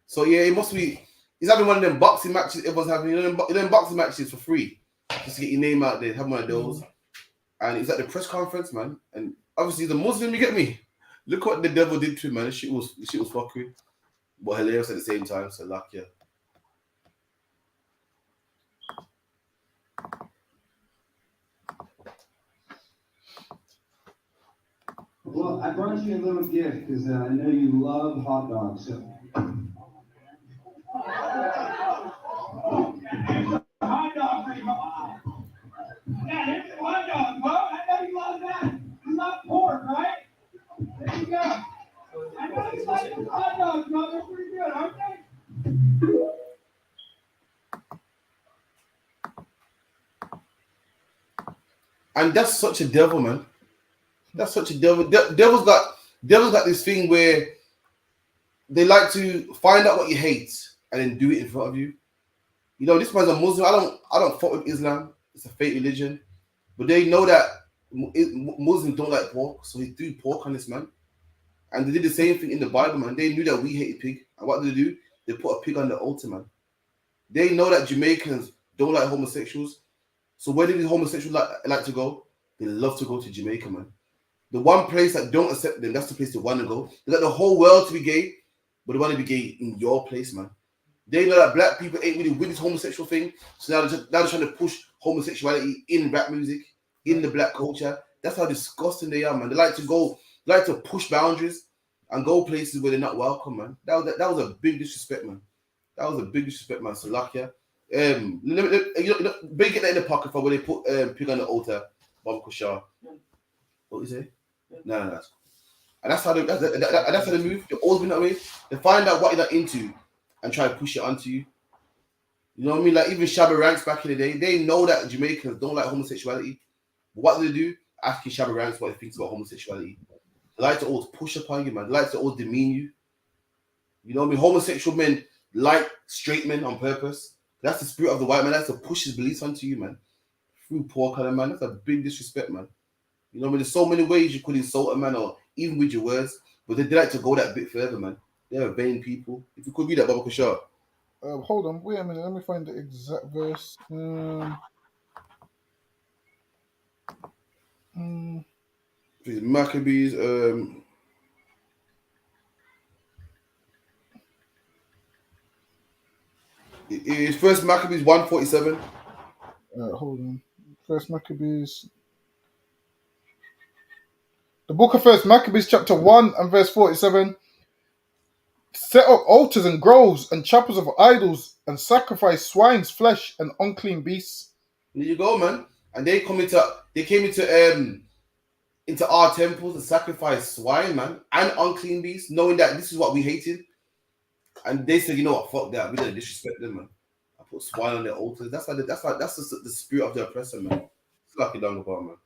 So yeah, it must be. He's having one of them boxing matches. Everyone's having them boxing matches for free, just to get your name out there. Have one of those, and he's at the press conference, man. And obviously, he's a Muslim. You get me? Look what the devil did to him, man. Shit was fuckery, but hilarious at the same time. So luck, yeah. Well, I brought you a little gift because I know you love hot dogs. So. Hot dog for you. Yeah, here's a hot dog, Bo. I know you love that. You love pork, right? There you go. I know you like the hot dogs, Bo. They're pretty good, aren't they? And that's such a devil, man. That's such a devil. Devil's got this thing where they like to find out what you hate and then do it in front of you. This man's a Muslim. I don't fuck with Islam. It's a fake religion, but they know that Muslims don't like pork, so he threw pork on this man. And they did the same thing in the Bible, man. They knew that we hated pig, and what did they do? They put a pig on the altar, man. They know that Jamaicans don't like homosexuals, so where did the homosexuals like to go? They love to go to Jamaica, man. The one place that don't accept them, that's the place they want to go. They like the whole world to be gay, but they want to be gay in your place, man. They know that black people ain't really with this homosexual thing, so now they're trying to push homosexuality in rap music, in the black culture. That's how disgusting they are, man. They like to push boundaries and go places where they're not welcome, man. That was a big disrespect, man. That was a big disrespect, man. So luck, yeah. Big get that in the pocket for where they put pig on the altar, Bob Kushar. What is it? No. And that's how they move. They've always been that way. They find out what you're not into and try to push it onto you. You know what I mean? Like even Shabba Ranks back in the day, they know that Jamaicans don't like homosexuality. But what do they do? Asking Shabba Ranks what he thinks about homosexuality. They like to always push upon you, man. They like to always demean you. You know what I mean? Homosexual men like straight men on purpose. That's the spirit of the white man. That's to push his beliefs onto you, man. Through poor color, man. That's a big disrespect, man. You know what I mean? There's so many ways you could insult a man, or even with your words, but they like to go that bit further, man. They're vain people. If you could read that, Baba Kushar. Hold on, wait a minute. Let me find the exact verse. Maccabees. It's First Maccabees 147. Hold on. First Maccabees. The book of First Maccabees, chapter 1 and verse 47. Set up altars and groves and chapels of idols and sacrifice swine's flesh and unclean beasts. There you go, man. And they came into our temples and sacrificed swine, man, and unclean beasts, knowing that this is what we hated. And they said, you know what, fuck that. We didn't disrespect them, man. I put swine on their altars. That's the spirit of the oppressor, man. It's like down the bar, man.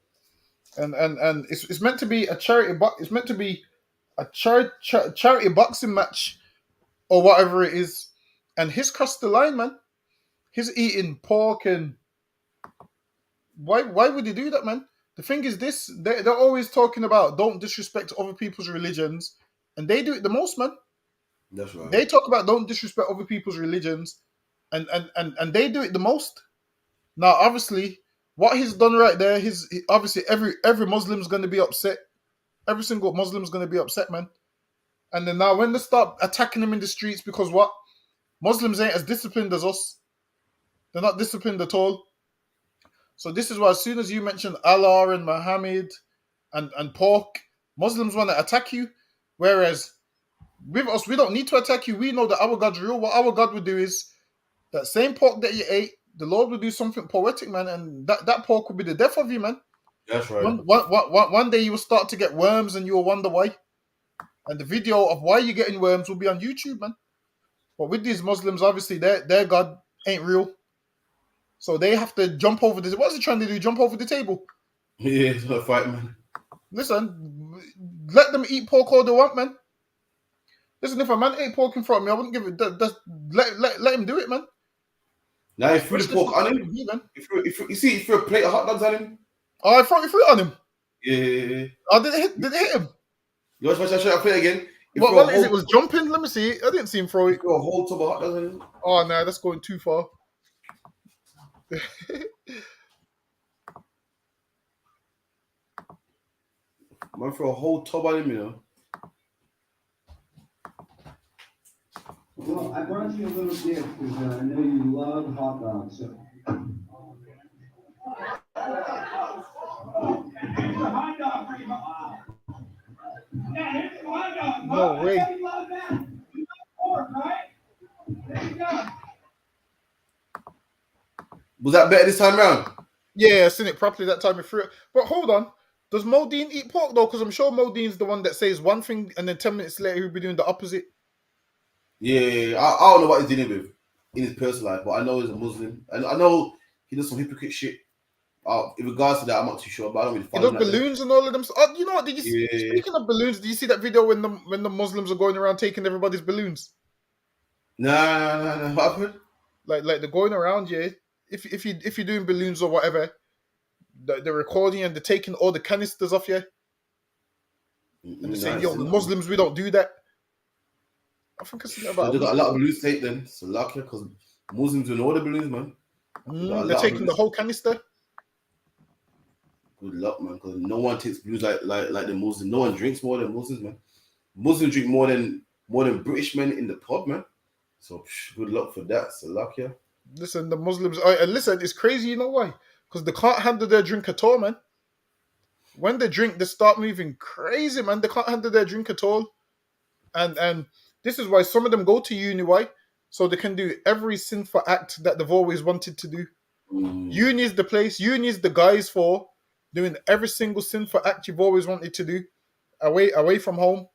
And it's meant to be a charity, it's meant to be a charity boxing match or whatever it is. And he's crossed the line, man. He's eating pork and why would he do that, man? The thing is this, they're always talking about don't disrespect other people's religions, and they do it the most, man. That's right. They talk about don't disrespect other people's religions, and they do it the most. Now, obviously, what he's done right there, obviously every Muslim's going to be upset. Every single Muslim's going to be upset, man. And then now when they start attacking him in the streets, because what? Muslims ain't as disciplined as us. They're not disciplined at all. So this is why as soon as you mention Allah and Muhammad and pork, Muslims want to attack you. Whereas with us, we don't need to attack you. We know that our God's real. What our God would do is that same pork that you ate, the Lord will do something poetic, man, and that pork will be the death of you, man. That's right. One day you will start to get worms and you will wonder why. And the video of why you're getting worms will be on YouTube, man. But with these Muslims, obviously, their God ain't real. So they have to jump over this. What's he trying to do? Jump over the table? Yeah, it's not a fight, man. Listen, let them eat pork all they want, man. Listen, if a man ate pork in front of me, I wouldn't give it. Let him do it, man. Now, if you threw the pork on him, if you threw a plate of hot dogs on him. Oh, I threw it on him. Yeah. Oh, did it hit him? You want to show that play again? What is it? Was jumping? Let me see. I didn't see him throw it. Throw a whole tub of hot dogs on him. Oh, no, that's going too far. Man, throw a whole tub on him, you know. Well, I brought you a little gift because I know you love hot dogs. So. No way. Was that better this time round? Yeah, I seen it properly that time. But hold on. Does Modine eat pork though? Because I'm sure Modine's the one that says one thing and then 10 minutes later he'll be doing the opposite. Yeah, I don't know what he's dealing with in his personal life, but I know he's a Muslim. And I know he does some hypocrite shit. In regards to that, I'm not too sure, but I don't really follow He does balloons and all of them. You know what? Did you see, speaking of balloons, did you see that video when the Muslims are going around taking everybody's balloons? Nah. What happened? Like they're going around, yeah. If you're doing balloons or whatever, they're recording and they're taking all the canisters off you. And they're saying, "Yo, the Muslims, we don't do that." I think I seen that about. They got a lot of balloons take then. So lucky because Muslims doing all the balloons, man. They're taking the whole canister. Good luck, man. Because no one takes balloons like the Muslims. No one drinks more than Muslims, man. Muslims drink more than British men in the pub, man. So good luck for that. So lucky. Listen, the Muslims. And listen, it's crazy. You know why? Because they can't handle their drink at all, man. When they drink, they start moving crazy, man. They can't handle their drink at all. And this is why some of them go to uni, why? So they can do every sinful act that they've always wanted to do. Uni is the place. Uni is the guys for doing every single sinful act you've always wanted to do away from home.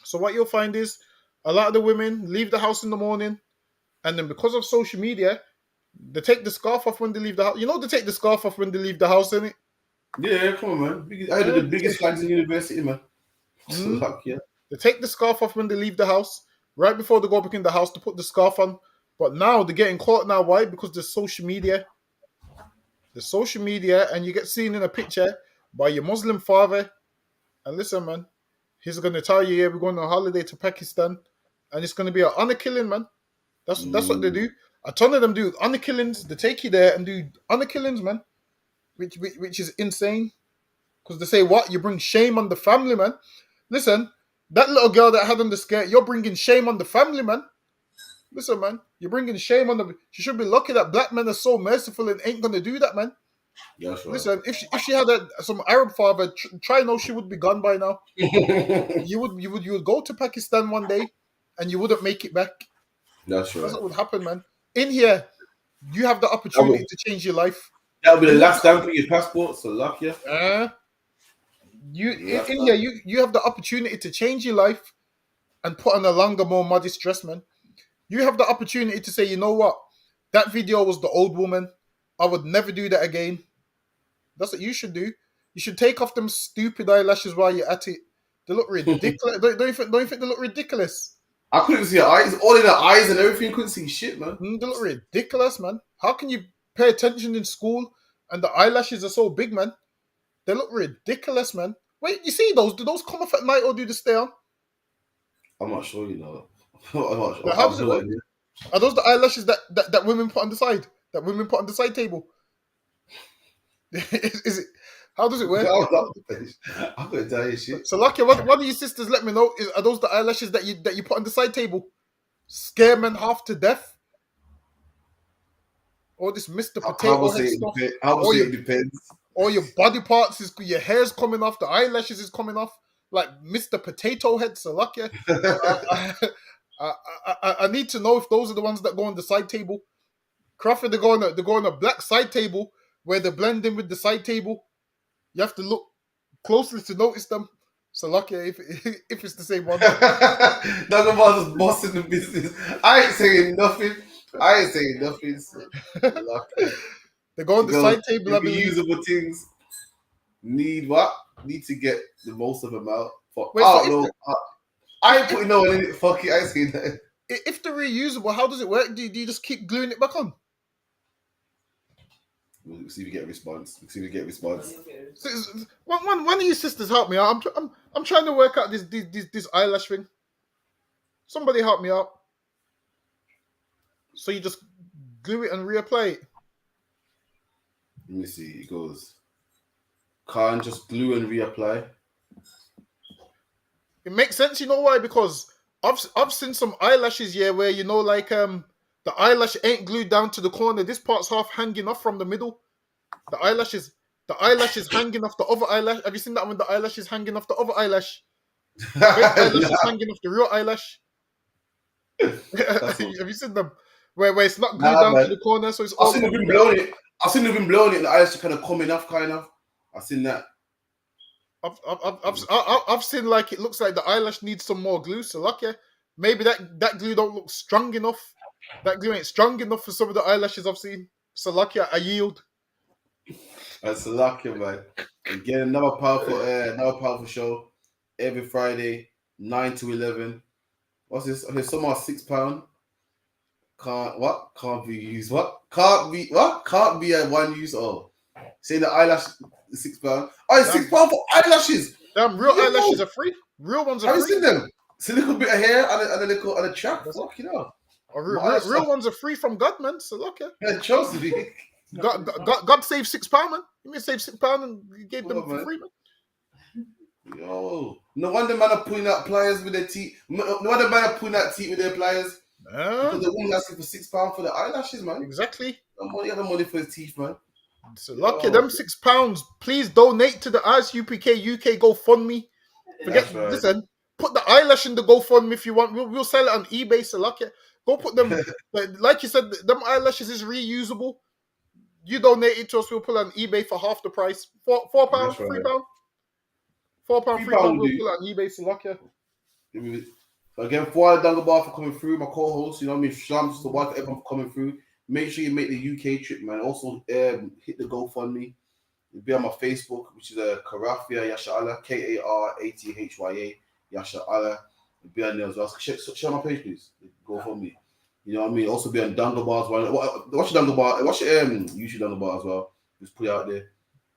So what you'll find is a lot of the women leave the house in the morning, and then because of social media, they take the scarf off when they leave the house. You know, they take the scarf off when they leave the house, innit? Yeah, come on, man. I had the biggest flags in university, man. Yeah. They take the scarf off when they leave the house. Right before they go back in the house, to put the scarf on. But now they're getting caught now. Why? Because there's social media. The social media, and you get seen in a picture by your Muslim father. And listen, man, he's going to tell you, yeah, we're going on a holiday to Pakistan. And it's going to be an honor killing, man. That's what they do. A ton of them do honor killings. They take you there and do honor killings, man. Which is insane. Because they say, what? You bring shame on the family, man. Listen, that little girl that had on the skirt, you're bringing shame on the family, man. Listen, man, you're bringing shame on them. She should be lucky that black men are so merciful and ain't going to do that, man. Yeah, sure. Listen, if she had some Arab father, try know she would be gone by now. you would go to Pakistan one day and you wouldn't make it back. That's right. That's what would happen, man. In here, you have the opportunity to change your life. That would be the last time for your passport, so luck, yeah. You have the opportunity to change your life and put on a longer, more modest dress, man. You have the opportunity to say, you know what? That video was the old woman. I would never do that again. That's what you should do. You should take off them stupid eyelashes while you're at it. They look ridiculous. don't you think they look ridiculous? I couldn't see her eyes. All in her eyes and everything. Couldn't see shit, man. They look ridiculous, man. How can you pay attention in school and the eyelashes are so big, man? They look ridiculous, man. Wait, you see those? Do those come off at night or do they stay on? I'm not sure, you know. Like, how does it work? Are those the eyelashes that women put on the side? That women put on the side table? Is it? How does it work? I'm gonna tell you shit. So, Lucky, one of your sisters let me know. Are those the eyelashes that you put on the side table? Scare men half to death. All this Mr. Potato Head stuff. It depends. All your body parts your hair's coming off. The eyelashes is coming off. Like Mr. Potato Head. So, Lucky, I need to know if those are the ones that go on the side table. Crawford, they go on a black side table where they blend in with the side table. You have to look closely to notice them. So Lucky if it's the same one. None of us is bossing the business. I ain't saying nothing. So they go on the side table. Reusable things need what? Need to get the most of them out. I ain't putting no one in it. Fuck it, I ain't saying that. If they're reusable, how does it work? Do you just keep gluing it back on? We'll see if we get a response. So, one of your sisters help me out. I'm trying to work out this eyelash thing. Somebody help me out. So you just glue it and reapply it. Let me see. It goes. Can't just glue and reapply. It makes sense. You know why? Because I've seen some eyelashes where the eyelash ain't glued down to the corner. This part's half hanging off from the middle. The eyelash is hanging off the other eyelash. Have you seen that when the eyelash is hanging off the other eyelash? The eyelash is hanging off the real eyelash. Have you seen them? Where it's not glued down to the corner, so it's all. I've seen them been blowing it. And the eyelash kind of coming off, kind of. I've seen that. I've seen like it looks like the eyelash needs some more glue. So Lucky, maybe that glue don't look strong enough. That glue ain't strong enough for some of the eyelashes I've seen. So Lucky, I yield. That's Lucky, man. Again, another powerful show every Friday, 9 to 11. What's this? Okay, some are £6. Can't be used. Can't be a one use. Oh, say the eyelash is £6. Oh, it's £6 for eyelashes. Damn, real eyelashes are free. Real ones are free. Have you seen them? It's a little bit of hair and a trap. Fuck, you know. Real ones are free from God, man. So Lucky. Yeah, trust me. God saved £6, man. You may save £6 and you gave them for free, man. Yo, no wonder man are pulling out pliers with their teeth. No wonder man are pulling out teeth with their pliers. Because the woman asking for £6 for the eyelashes, man. Exactly. He had the money for his teeth, man. So Lucky, them £6. Please donate to the I.S.U.P.K UK GoFundMe. Listen, put the eyelash in the GoFundMe if you want. We'll sell it on eBay. So Lucky, go put them. Like you said, them eyelashes is reusable. You donate it to us, we'll put it on eBay for half the price. £4, £3. £4, £3. We'll put it on eBay. So Lucky. Again, for Dungabar for coming through, my co-host, you know what I mean? Shalom to the wife, everyone for coming through. Make sure you make the UK trip, man. Also, hit the GoFundMe. It'll be on my Facebook, which is Karafia Yashala, K-A-R-A-T-H-Y-A, Yashala. It'll be on there as well. Share my page, please. GoFundMe. You know what I mean? Also be on Dungabar as well. Watch Dungabar. Watch YouTube Dungabar as well. Just put it out there.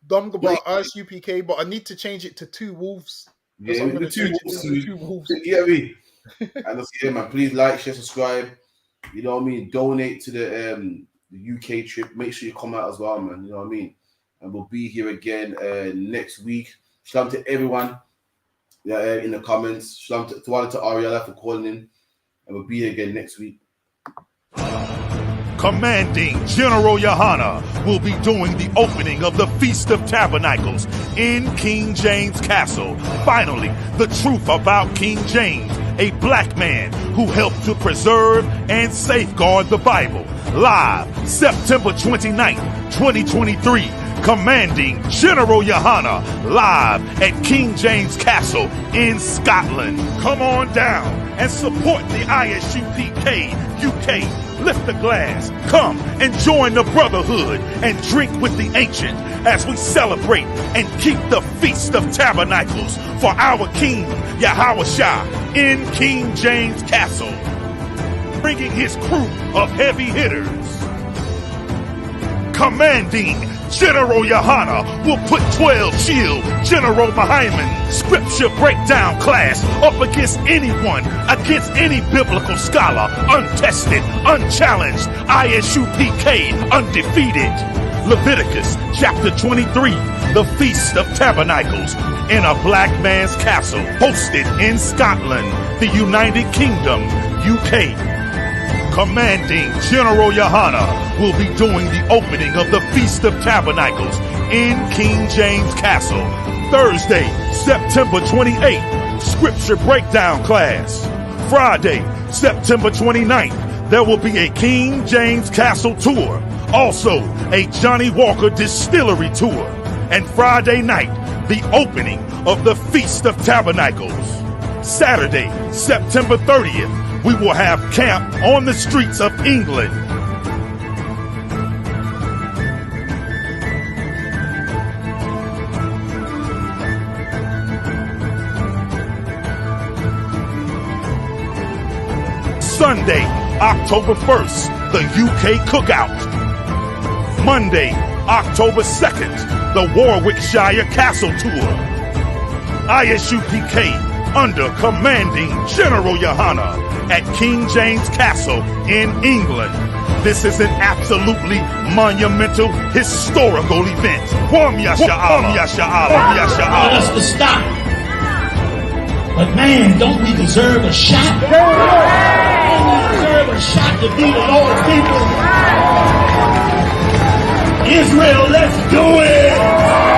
Dungabar I.S.U.P.K, but I need to change it to 2 wolves. Yeah, the 2 wolves. You get me? And that's man. Please like, share, subscribe. You know what I mean? Donate to the UK trip. Make sure you come out as well, man. You know what I mean? And we'll be here again next week. Shalom to everyone in the comments. Shalom to Ariella for calling in. And we'll be here again next week. Commanding General YAHANNA will be doing the opening of the Feast of Tabernacles in King James Castle. Finally, the truth about King James, a black man who helped to preserve and safeguard the Bible. Live September 29th, 2023. Commanding General YAHANNA live at King James Castle in Scotland. Come on down and support the I.S.U.P.K UK. Lift the glass, come and join the brotherhood and drink with the ancient as we celebrate and keep the Feast of Tabernacles for our King Yahawashah in King James Castle, bringing his crew of heavy hitters. Commanding General YAHANNA will put 12 chill General Mahaiman scripture breakdown class up against anyone, against any biblical scholar, untested, unchallenged, I.S.U.P.K, undefeated. Leviticus chapter 23, the Feast of Tabernacles, in a black man's castle, hosted in Scotland, the United Kingdom, UK. Commanding General YAHANNA will be doing the opening of the Feast of Tabernacles in King James Castle, Thursday, September 28th, Scripture Breakdown class. Friday, September 29th, there will be a King James Castle tour, also a Johnny Walker Distillery tour, and Friday night, the opening of the Feast of Tabernacles. Saturday, September 30th, we will have camp on the streets of England. Sunday, October 1st, the UK Cookout. Monday, October 2nd, the Warwickshire Castle Tour. I.S.U.P.K under commanding General YAHANNA at King James Castle in England. This is an absolutely monumental, historical event. Want us to stop. But man, don't we deserve a shot? Don't we deserve a shot to be the Lord's people? Israel, let's do it!